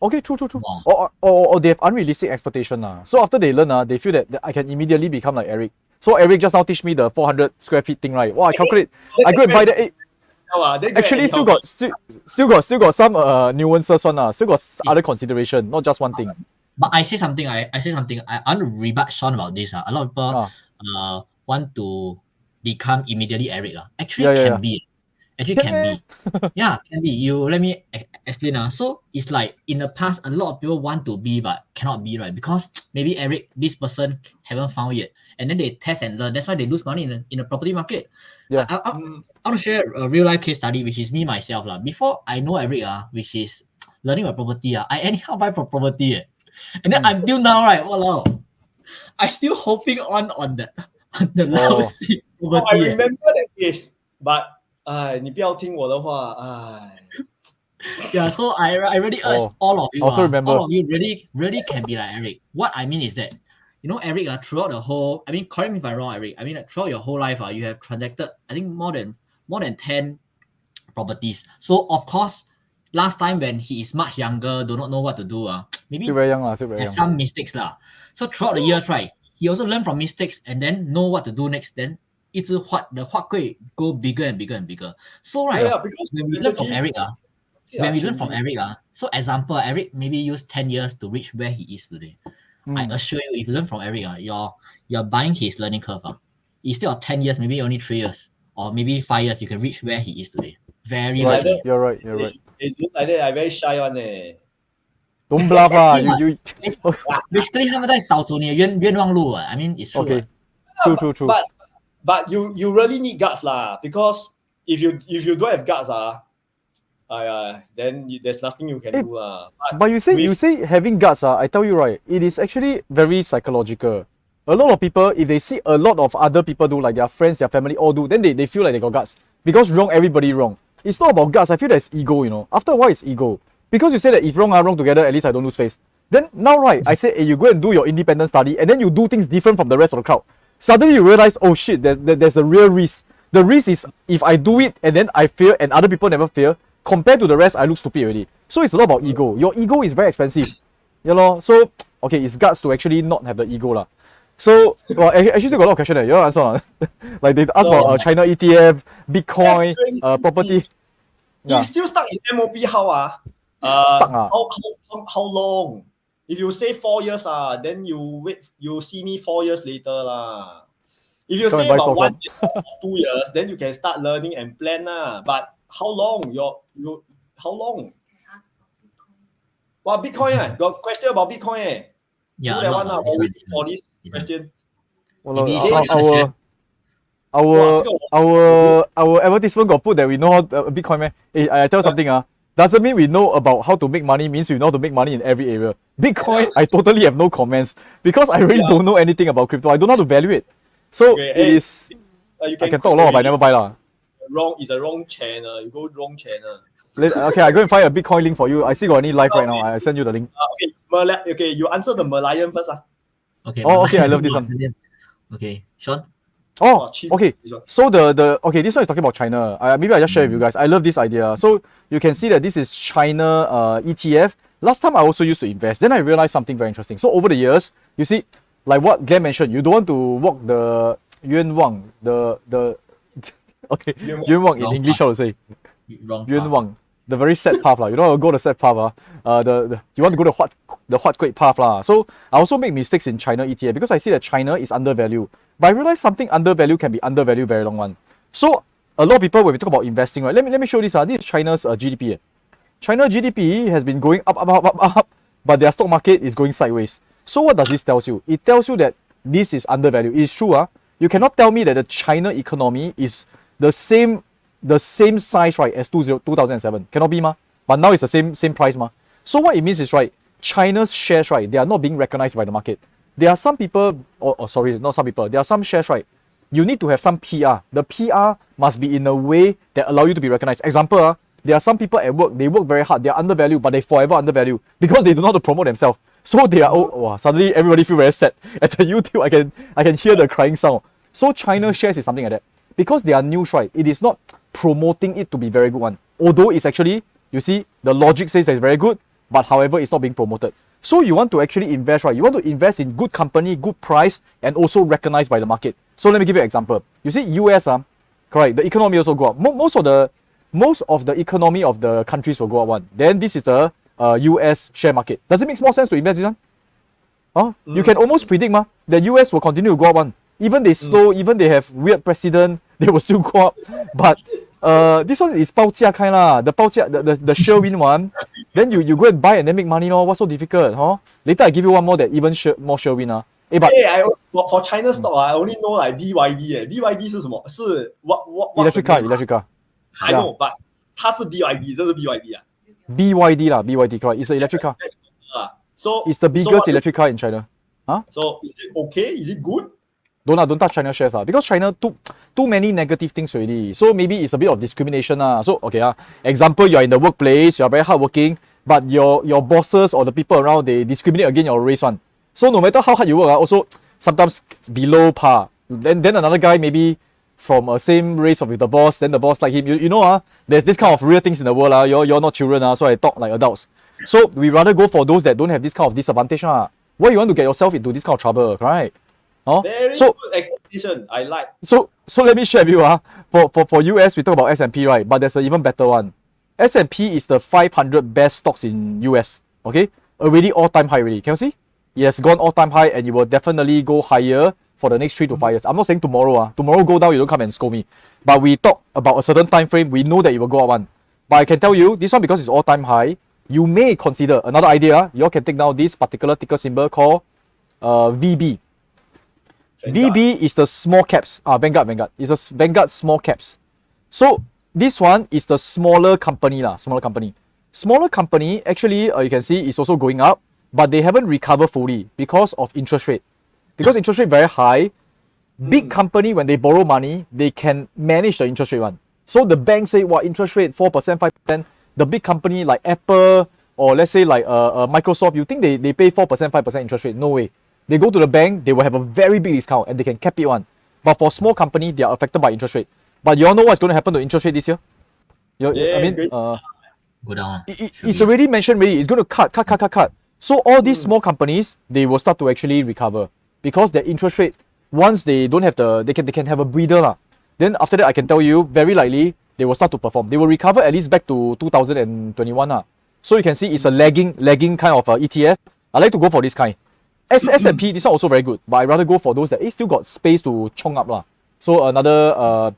Okay, true. Wow. Or they have unrealistic expectation. So after they learn, they feel that I can immediately become like Eric. So Eric just now teach me the 400 square feet thing, right? Wow, I calculate. I go and buy that. Actually, still got some nuances one. Still got other consideration, not just one thing. But I say something. I want to rebut Sean about this. A lot of people want to become immediately Eric. Actually, can be. Actually, can be. Yeah, can be. You let me explain. So it's like in the past, a lot of people want to be but cannot be, because maybe Eric, this person haven't found yet, and then they test and learn. That's why they lose money in the property market. Yeah. I want to share a real life case study, which is me myself. Before I know Eric, which is learning about property, I anyhow buy for property. And then until now, walao, I still hoping on the lousy property. I remember that case, but 你不要听我的话, Yeah, so I really urge all of you. Also remember. All of you really can be like Eric. What I mean is that, Eric, throughout the whole, I mean, correct me if I'm wrong, Eric. I mean, throughout your whole life, you have transacted, I think, more than 10 properties. So of course, last time when he is much younger, do not know what to do, maybe still very young, some mistakes So throughout the years, he also learned from mistakes and then know what to do next. Then the 画柜 go bigger and bigger and bigger. So because when we learn from Eric, so example, Eric maybe used 10 years to reach where he is today. I assure you, if you learn from Eric, you're buying his learning curve. instead of 10 years, maybe only 3 years or maybe 5 years, you can reach where he is today. Very Right. likely. You're right. You're right. It look like that. I very shy one eh. Don't bluff ah. You. Basically, 他们在扫走你的冤枉路啊。I mean, it's true. Okay. True. But you really need guts lah, because if you don't have guts then there's nothing you can do lah. But you say having guts I tell you right, it is actually very psychological. A lot of people, if they see a lot of other people do, like their friends, their family all do, then they feel like they got guts. Because wrong, everybody wrong. It's not about guts. I feel that's ego, you know. After a while, it's ego. Because you say that if wrong together, at least I don't lose face. Then now, right, I say, hey, you go and do your independent study, and then you do things different from the rest of the crowd. Suddenly you realize, oh shit, there's a real risk. The risk is if I do it and then I fail and other people never fail, compared to the rest, I look stupid already. So it's a lot about ego. Your ego is very expensive. You know, so okay, it's guts to actually not have the ego lah. So well, actually still got a lot of questions. You know, answer like they ask about China ETF, Bitcoin, property. If still stuck in MOP, how stuck how long? If you say 4 years then you see me 4 years later lah. If you say about 1 year or 2 years, then you can start learning and plan lah. But how long? How long? Well, Bitcoin got question about Bitcoin Yeah, that one for this question. Well, our advertisement got put that we know how Bitcoin man. Hey, I tell you something doesn't mean we know about how to make money, means we know how to make money in every area. Bitcoin, I totally have no comments because I really don't know anything about crypto. I don't know how to value it. So it is. I can talk a lot, but I never buy lah. It's a wrong channel. You go wrong channel. Okay, I go and find a Bitcoin link for you. I see got any live right now. I send you the link. Okay, you answer the Malayan first. Okay. Oh, okay, I love this one. Okay, Sean? Oh, okay. So okay, this one is talking about China. Maybe I just share with you guys. I love this idea. So you can see that this is China ETF. Last time I also used to invest. Then I realized something very interesting. So over the years, you see, like what Glenn mentioned, you don't want to walk the Yuan Wang, okay, Yuan Wang in English, how to say? Yuan Wang, the very sad path lah. You don't want to go the sad path you want to go the Huat Kueh path lah. So I also make mistakes in China ETF because I see that China is undervalued. But I realize something undervalued can be undervalued very long one. So a lot of people when we talk about investing, right? Let me show this. This is China's GDP. China GDP has been going up, but their stock market is going sideways. So what does this tell you? It tells you that this is undervalued. It's true. You cannot tell me that the China economy is the same size, right, as 2007. Cannot be, but now it's the same price, So what it means is, right, China's shares, right, they are not being recognized by the market. There are some people, sorry, not some people, there are some shares, right, you need to have some PR. The PR must be in a way that allow you to be recognized. Example, there are some people at work, they work very hard, they are undervalued, but they forever undervalued because they do not know how to promote themselves. So they are, suddenly everybody feel very sad. At the YouTube, I can hear the crying sound. So China shares is something like that. Because they are news, right, it is not promoting it to be very good one. Although it's actually, you see, the logic says that it's very good, but however, it's not being promoted. So you want to actually invest, right? You want to invest in good company, good price, and also recognized by the market. So let me give you an example. You see, US, correct, the economy also go up. Most of the economy of the countries will go up one. Then this is the US share market. Does it make more sense to invest this one? You can almost predict that US will continue to go up one. Even they slow, even they have weird president, they will still go up. But this one is 报价 kind lah. The sure win one. Then you go and buy and then make money. What's so difficult? Later I give you one more that even more sure win. For China stock, I only know like BYD. BYD 是什么？是 what electric car. I know, but 它是 BYD， 这是 BYD BYD 啦 ，BYD correct. It's an electric car. So it's the biggest electric car in China. So is it okay? Is it good? Don't touch China shares because China too many negative things already. So maybe it's a bit of discrimination So okay example, you're in the workplace, you're very hardworking, but your bosses or the people around, they discriminate against your race one. So no matter how hard you work, also sometimes below par. Then another guy maybe from a same race with the boss, then the boss like him. You know there's this kind of real things in the world You're not children so I talk like adults. So we rather go for those that don't have this kind of disadvantage Why you want to get yourself into this kind of trouble, right? Very good expectation. I like. So let me share with you for US we talk about S&P, right? But there's an even better one. S&P is the 500 best stocks in US. Okay, already all-time high already. Can you see? It has gone all-time high and it will definitely go higher for the next 3 to 5 years. I'm not saying tomorrow. Tomorrow go down, you don't come and scold me. But we talk about a certain time frame. We know that it will go up one. But I can tell you, this one because it's all-time high, you may consider another idea. You all can take down this particular ticker symbol called VB. VB is the small caps. Vanguard. It's a Vanguard small caps. So this one is the smaller company Smaller company, actually, you can see it's also going up, but they haven't recovered fully because of interest rate. Because interest rate very high, big company, when they borrow money, they can manage the interest rate one. So the bank say, interest rate 4%, 5%. The big company like Apple or let's say like Microsoft, you think they pay 4%, 5% interest rate? No way. They go to the bank, they will have a very big discount and they can cap it one. But for small company, they are affected by interest rate. But you all know what's going to happen to interest rate this year? Go down. It's already mentioned already. It's going to cut. So all these small companies, they will start to actually recover because their interest rate, once they don't have they can have a breather. Then after that, I can tell you, very likely, they will start to perform. They will recover at least back to 2021. So you can see it's a lagging kind of ETF. I like to go for this kind. S&P, this one also very good, but I rather go for those that still got space to chong up. So another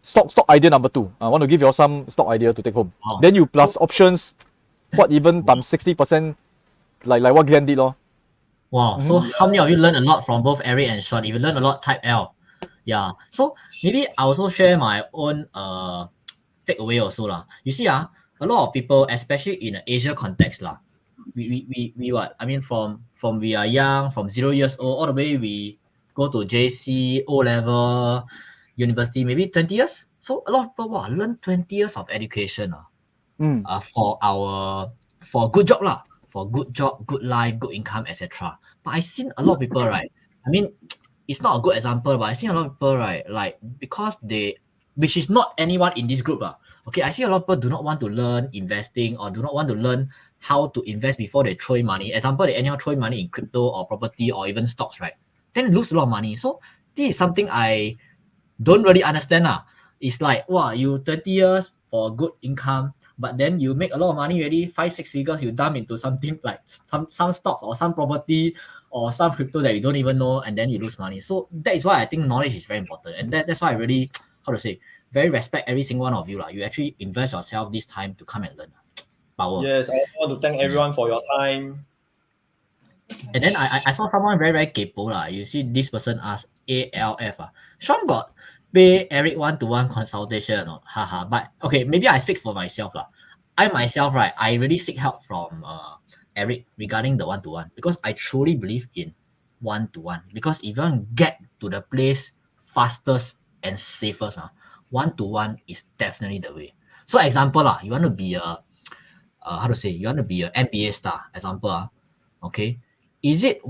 stock idea number 2. I want to give you all some stock idea to take home. Wow. Then you plus options, even times 60%, like what Glenn did. Wow. So how many of you learned a lot from both Eric and Sean? If you learn a lot, type L. Yeah. So maybe I also share my own takeaway also lah. You see a lot of people, especially in an Asia context we what? I mean from we are young, from 0 years old, all the way we go to JC, O level, university, maybe 20 years. So a lot of people learn 20 years of education for good job for good job, good life, good income, etc. But I seen a lot of people, right? I mean, it's not a good example, but I see a lot of people, right, like because which is not anyone in this group. Okay, I see a lot of people do not want to learn investing or do not want to learn how to invest before they throw in money. Example, they anyhow throw in money in crypto or property or even stocks, right? Then lose a lot of money. So this is something I don't really understand. It's like, you 30 years for good income, but then you make a lot of money already, 5-6 figures, you dump into something like some stocks or some property or some crypto that you don't even know, and then you lose money. So that is why I think knowledge is very important. And that's why I really, very respect every single one of you. You actually invest yourself this time to come and learn. Power. Yes, I want to thank everyone for your time. And then I saw someone very, very capable. You see this person asked ALF. Sean got pay Eric one-to-one consultation or not? Haha. But okay, maybe I speak for myself. I myself, right, I really seek help from Eric regarding the one-to-one because I truly believe in one-to-one. Because if you want to get to the place fastest and safest, one-to-one is definitely the way. So example, you want to be a you want to be an NBA star, example, okay? Is it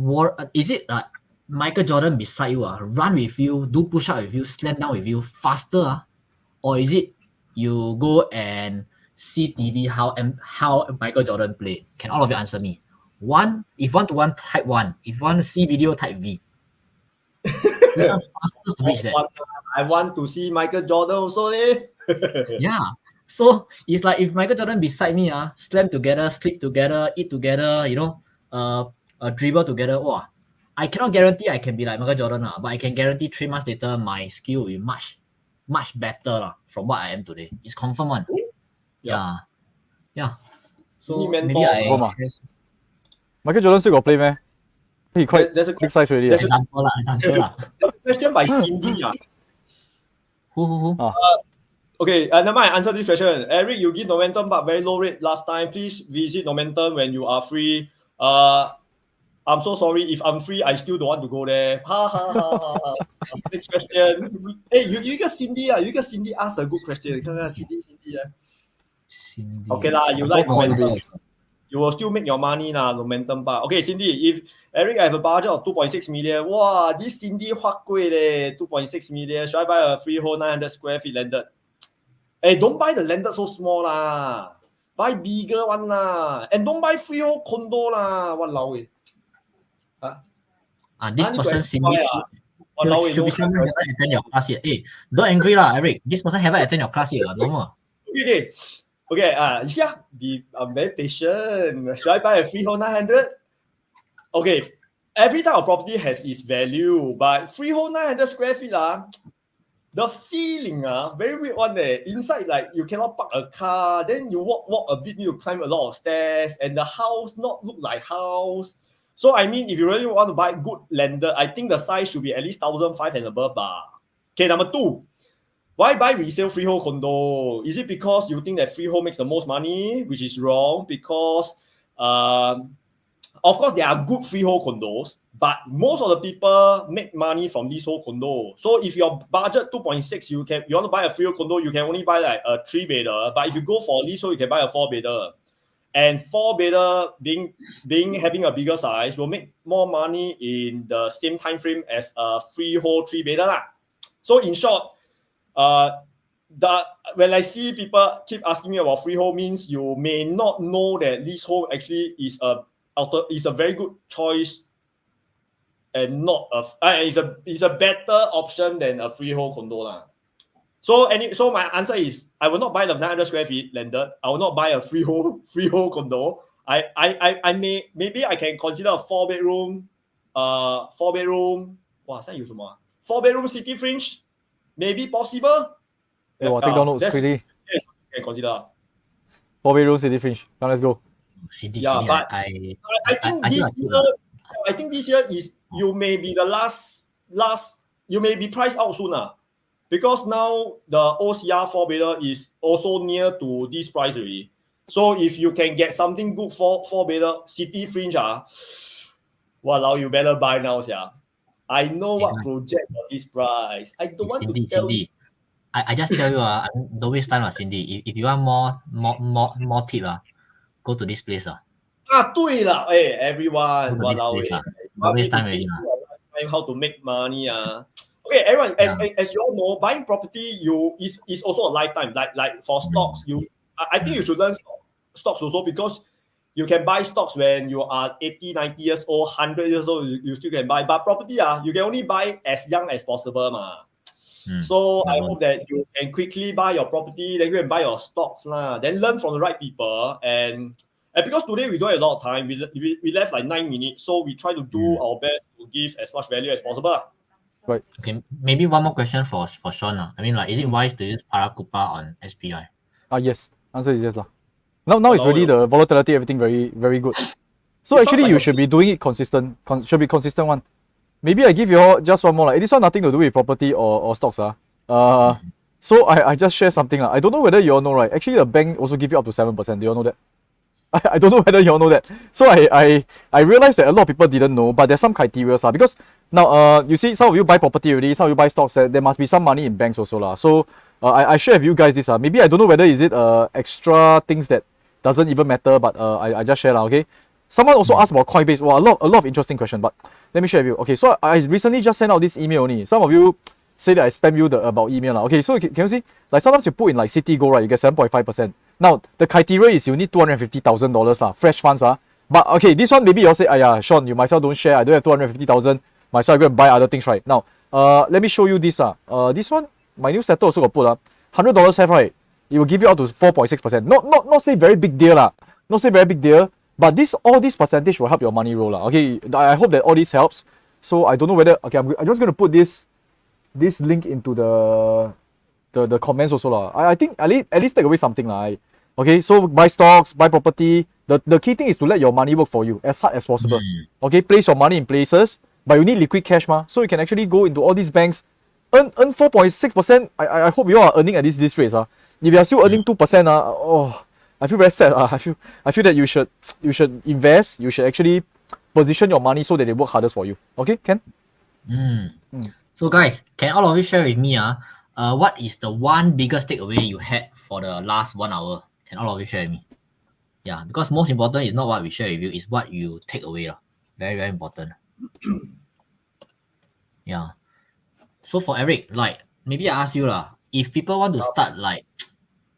Michael Jordan beside you, run with you, do push-up with you, slam down with you faster, or is it you go and see TV how Michael Jordan play? Can all of you answer me? If one-to-one, type 1. If you want to see video, type V. To reach that. I want to see Michael Jordan also. Yeah. So it's like if Michael Jordan beside me, slam together, sleep together, eat together, dribble together. I cannot guarantee I can be like Michael Jordan, but I can guarantee 3 months later my skill will be much, much better from what I am today. It's confirmed one. Yeah. So maybe Michael Jordan still got play, man. He quite there's a big size already. Example. Question by Cindy. Who? Okay, never mind. Answer this question. Eric, you give Momentum but very low rate last time. Please visit Momentum when you are free. I'm so sorry. If I'm free, I still don't want to go there. Next question. Hey, you got Cindy. You got Cindy ask a good question. Cindy. Okay you like Momentum. You will still make your money Momentum bar. Okay, Cindy, if Eric I have a budget of 2.6 million, this Cindy 花贵嘞 2.6 million. Should I buy a freehold 900 square feet landed? Hey, don't buy the landed so small Buy bigger one and don't buy freehold condo Walao this person Cindy should be someone haven't attend your class yet. Hey, don't angry Eric. This person haven't attend your class yet. No more. Okay, I'm very patient. Should I buy a freehold 900? Okay, every type of property has its value, but freehold 900 square feet the feeling very weird one there. Inside, like you cannot park a car, then you walk a bit, you climb a lot of stairs, and the house not look like house. So I mean, if you really want to buy good landed, I think the size should be at least 1,500 and above. Okay, number 2. Why buy resale freehold condo? Is it because you think that freehold makes the most money? Which is wrong, because of course there are good freehold condos, but most of the people make money from leasehold condo. So if your budget 2.6, you want to buy a freehold condo, you can only buy like a 3-bedder. But if you go for leasehold, you can buy a 4-bedder. And 4-bedder having a bigger size will make more money in the same time frame as a freehold 3-bedder. So in short, when I see people keep asking me about freehold, means you may not know that leasehold actually is a very good choice, and not is a better option than a freehold condo . So my answer is, I will not buy the 900 square feet landed. I will not buy a freehold condo. Maybe I can consider a 4-bedroom. 4-bedroom. Wow, 4-bedroom city fringe. Maybe possible. I take down notes quickly. Yes, I can consider. 4-bedroom city fringe. Now let's go. City, but I think this year is, you may be the last. You may be priced out sooner, because now the OCR 4-bedder is also near to this price already. So if you can get something good for 4-bedder city fringe, walao, you better buy now, I know what project at this price. I don't want to tell you. I just tell you, don't waste time, Cindy. If you want more tip, go to this place. 对了, everyone, walao, don't waste time already. How to make money. Okay, everyone, as you all know, buying property is also a lifetime. Like for stocks, I think you should learn stocks also, because you can buy stocks when you are 80, 90 years old, 100 years old, you still can buy. But property, you can only buy as young as possible. So I hope that you can quickly buy your property, then go and buy your stocks. Then learn from the right people. And because today we don't have a lot of time, we left like 9 minutes. So we try to do our best to give as much value as possible. Right. Okay, maybe one more question for Sean. I mean, like, is it wise to use Paracupa on SPI? Yes. Answer is yes. Now it's really the volatility, everything very, very good. So actually you should be doing it consistent. Should be consistent one. Maybe I give you all just one more. This one nothing to do with property or stocks. So I just share something. I don't know whether you all know, right? Actually the bank also give you up to 7%. Do you all know that? I don't know whether you all know that. So I realized that a lot of people didn't know, but there's some criteria. Because now you see, some of you buy property already, some of you buy stocks. There must be some money in banks also. So I share with you guys this. Maybe I don't know whether is it extra things that doesn't even matter, but I just share. Okay. Someone also asked about Coinbase. Wow, a lot of interesting question, but let me share with you. Okay, so I recently just sent out this email only. Some of you say that I spam you about email. Okay, so can you see? Like sometimes you put in like Citigold, right? You get 7.5%. Now the criteria is you need $250,000 fresh funds. But okay, this one maybe you'll say, Sean, you myself don't share. I don't have 250,000. Myself go and buy other things, right? Now, let me show you this. This one, my new setter also got put $100 have, right? It will give you up to 4.6%. Not say very big deal Not say very big deal. But all this percentage will help your money roll. Okay, I hope that all this helps. So I don't know whether, okay, I'm just going to put this link into the comments also. I think at least take away something. Okay, so buy stocks, buy property. The key thing is to let your money work for you as hard as possible. Okay, place your money in places, but you need liquid cash. So you can actually go into all these banks, earn 4.6%. I hope you are earning at this rate. If you are still earning 2%, I feel very sad. I feel that you should invest. You should actually position your money so that they work harder for you. Okay, Ken? So guys, can all of you share with me what is the one biggest takeaway you had for the last 1 hour? Can all of you share with me? Yeah, because most important is not what we share with you, is what you take away. Very, very important. Yeah. So for Eric, like maybe I ask you if people want to start like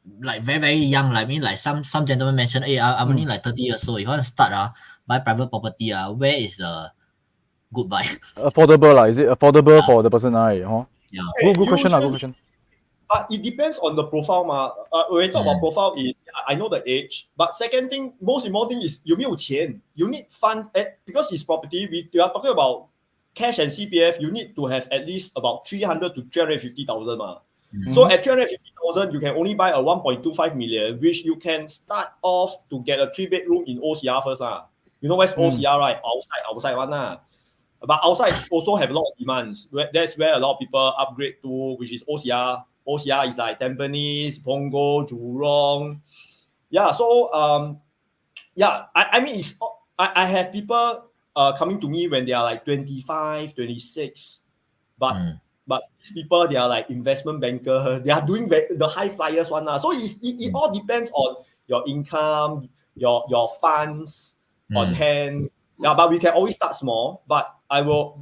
very, very young, like some gentlemen mentioned, hey, I'm only like 30 years old. If you want to start buy private property, where is the good buy? Affordable, is it affordable for the person? Yeah. Good question. Good question. It depends on the profile, ma. When we talk about profile, is I know the age, but second thing, most important thing is 有没有钱. You need funds because it's property. We are talking about cash and CPF. You need to have at least about 300 to 350,000, ma. So at 350,000, you can only buy a 1.25 million, which you can start off to get a 3-bedroom in OCR first, lah. You know where's OCR, right? Outside one, lah. But outside also have a lot of demands. That's where a lot of people upgrade to, which is OCR. OCR is like Tampines, Punggol, Jurong. Yeah, so I mean, I have people coming to me when they are like 25, 26, but these people, they are like investment bankers. They are doing the high flyers one. So it all depends on your income, your funds on hand. Yeah, but we can always start small. But I will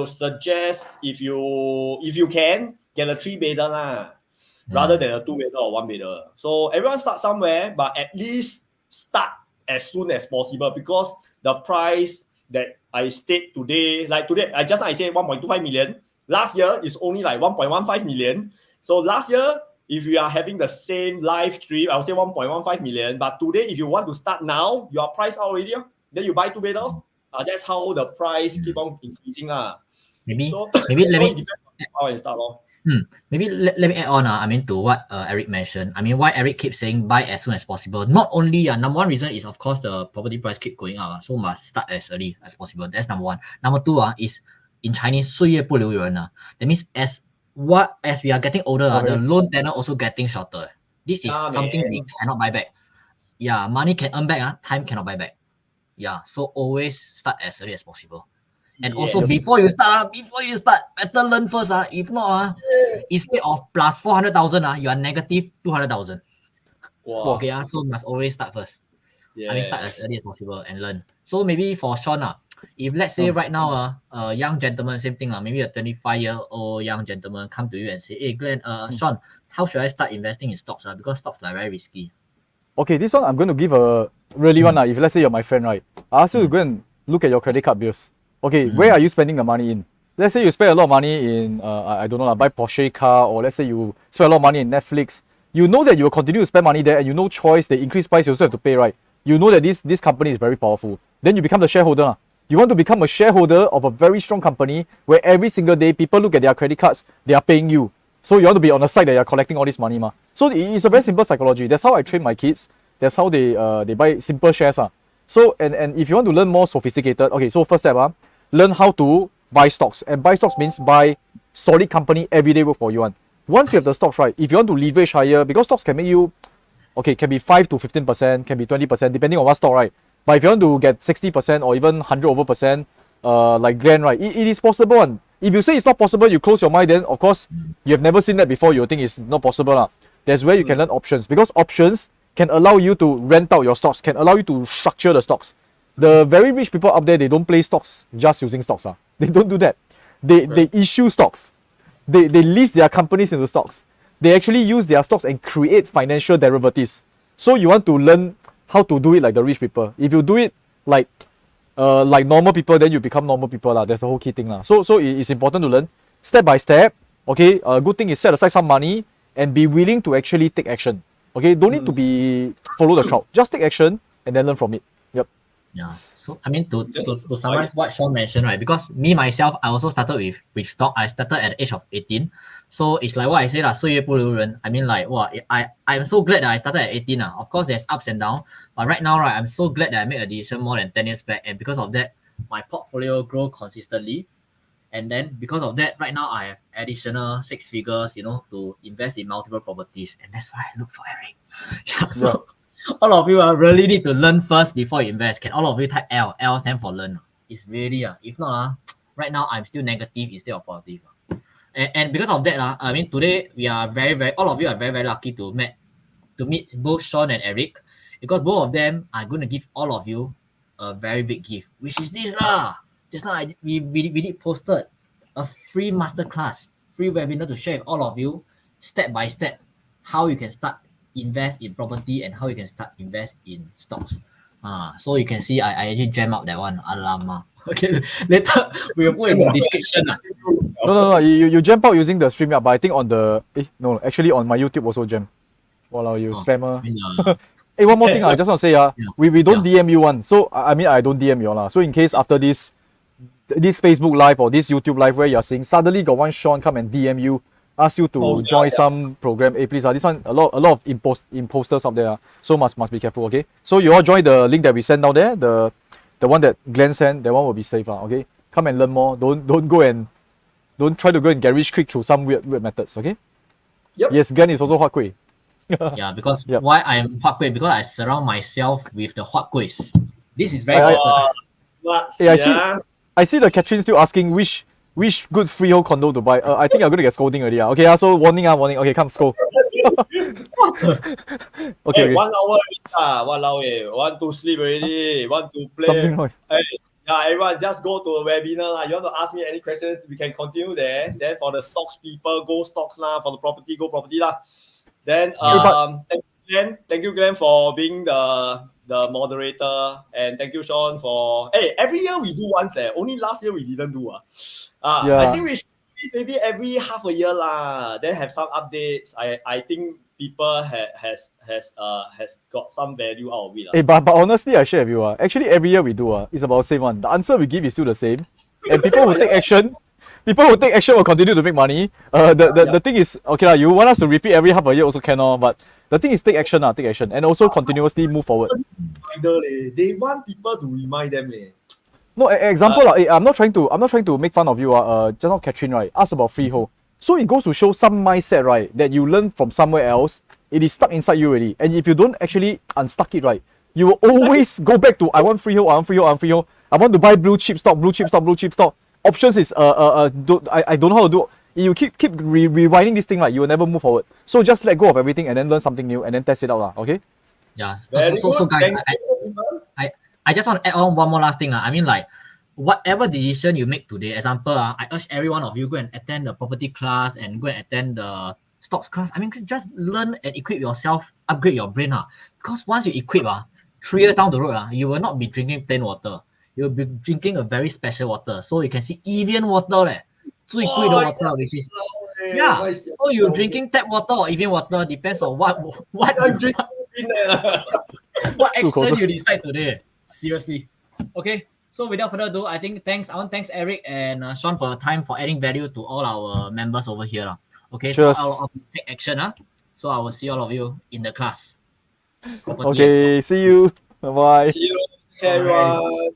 suggest if you can get a 3-bedder lah, rather than a 2-bedder or 1-bedder. So everyone start somewhere, but at least start as soon as possible, because the price that I state today, like today, I said 1.25 million. Last year is only like 1.15 million. So last year, if you are having the same live stream, I would say 1.15 million. But today, if you want to start now, you are priced out already. Then you buy 2-bedder. That's how the price keep on increasing. Maybe let me how and start. Maybe let me add on. I mean, to what Eric mentioned. I mean, why Eric keeps saying buy as soon as possible. Not only number one reason is, of course, the property price keep going up. So must start as early as possible. That's number one. Number two is in Chinese, 岁月不留人. That means as we are getting older, the loan tenor also getting shorter. This is something we cannot buy back. Yeah, money can earn back. Time cannot buy back. Yeah, so always start as early as possible. And also before you start, better learn first. If not, instead of plus 400,000, you are negative 200,000. Wow. Okay, so must always start first. I mean, start as early as possible and learn. So maybe for Sean, if let's say right now, a young gentleman, same thing, maybe a 25-year-old young gentleman come to you and say, hey, Glenn, Sean, how should I start investing in stocks? Because stocks are very risky. Okay, this one I'm going to give a really one. If let's say you're my friend, right? I ask you to go and look at your credit card bills. Okay, where are you spending the money in? Let's say you spend a lot of money in, I don't know, buy Porsche car, or let's say you spend a lot of money in Netflix. You know that you will continue to spend money there, and you know choice, they increase price, you also have to pay, right? You know that this company is very powerful. Then you become the shareholder. You want to become a shareholder of a very strong company where every single day people look at their credit cards, they are paying you. So you want to be on the side that you're collecting all this money. So it's a very simple psychology. That's how I train my kids. That's how they buy simple shares. So and if you want to learn more sophisticated, okay, so first step, learn how to buy stocks. And buy stocks means buy solid company everyday work for you. Once you have the stocks, right, if you want to leverage higher, because stocks can make you, okay, can be 5 to 15%, can be 20%, depending on what stock, right? But if you want to get 60% or even 100%, like Glenn, right, it is possible. If you say it's not possible, you close your mind, then of course, you have never seen that before, you think it's not possible. That's where you can learn options, because options can allow you to rent out your stocks, can allow you to structure the stocks. The very rich people up there, they don't play stocks just using stocks. They don't do that. They issue stocks. They list their companies into stocks. They actually use their stocks and create financial derivatives. So you want to learn how to do it like the rich people. If you do it like normal people, then you become normal people. That's the whole key thing. So it's important to learn step by step. Okay, a good thing is set aside some money and be willing to actually take action. Okay, don't need to follow the crowd. Just take action and then learn from it. Yep. Yeah. So I mean, to summarize what Sean mentioned, right? Because me myself, I also started with stock. I started at the age of 18. So it's like what I said, 岁月不留人. I mean, like, wow, I'm so glad that I started at 18. Of course, there's ups and downs. But right now, right, I'm so glad that I made a decision more than 10 years back. And because of that, my portfolio grow consistently. And then because of that, right now I have additional 6 figures, to invest in multiple properties. And that's why I look for Eric. So all of you really need to learn first before you invest. Can all of you type L? L stand for learn. It's really, if not, right now I'm still negative instead of positive. And because of that, I mean, today we are all of you are very, very lucky to meet both Sean and Eric, because both of them are going to give all of you a very big gift, which is this Just now we posted a free masterclass, free webinar to share with all of you step by step how you can start invest in property and how you can start invest in stocks. So you can see I actually jam up that one. Alamak. Okay, later we will put in the description. No. You jump out using the StreamYard, but I think on the no, actually on my YouTube also jam. Walao, you spammer. Hey, one more thing, I just want to say, we don't DM you one. So I mean, I don't DM you lah. So in case after this Facebook live or this YouTube live where you're seeing suddenly got one Sean come and DM you, ask you to join some program. Hey, please, this one a lot of imposters out there. So must be careful, okay? So you all join the link that we sent down there, the one that Glenn sent. That one will be safe, okay? Come and learn more. Don't try to go and get rich quick through some weird methods, okay? Yep. Yes, Glenn is also hot kueh. Yeah, because why I am huat kueh? Because I surround myself with the huat kuehs. This is very smart. I see the Catherine still asking which good freehold condo to buy. I think I'm gonna get scolding already. Okay, so warning. Okay, come scold. Okay. 1 hour walao want to sleep already, want to play. Something like. Hey, yeah, everyone just go to the webinar lah. You want to ask me any questions, we can continue there. Then for the stocks people, go stocks lah. For the property, go property lah. Then thank you Glenn for being the moderator, and thank you Sean for every year we do once only last year we didn't do I think we should do this maybe every half a year lah, then have some updates. I think people has got some value out of it. Hey, but honestly, I share with you actually every year we do it's about the same one. The answer we give is still the same, and people who take action will continue to make money. The thing is, okay lah, you want us to repeat every half a year also cannot, but the thing is take action, and also continuously move forward. They want people to remind them. No, example I'm not trying to make fun of you. Just now Catherine, right, asked about freehold. So it goes to show some mindset, right, that you learn from somewhere else. It is stuck inside you already, and if you don't actually unstuck it, right, you will always go back to I want freehold. I want to buy blue chip stock. Options is I don't know how to do. You keep rewinding this thing, right? You will never move forward. So just let go of everything and then learn something new and then test it out, okay? Yeah. So guys, I just want to add on one more last thing. I mean, like, whatever decision you make today, example, I urge every one of you go and attend the property class and go and attend the stocks class. I mean, just learn and equip yourself, upgrade your brain. Because once you equip, 3 years down the road, you will not be drinking plain water. You'll be drinking a very special water. So you can see Evian water, 最贵的 water, which is so you're drinking tap water or Evian water, depends on what action you decide today. Seriously. Okay. So without further ado, I want to thanks Eric and Sean for your time, for adding value to all our members over here. Okay. Cheers. So I'll take action. So I will see all of you in the class. Okay. See you. Bye bye. See you, everyone.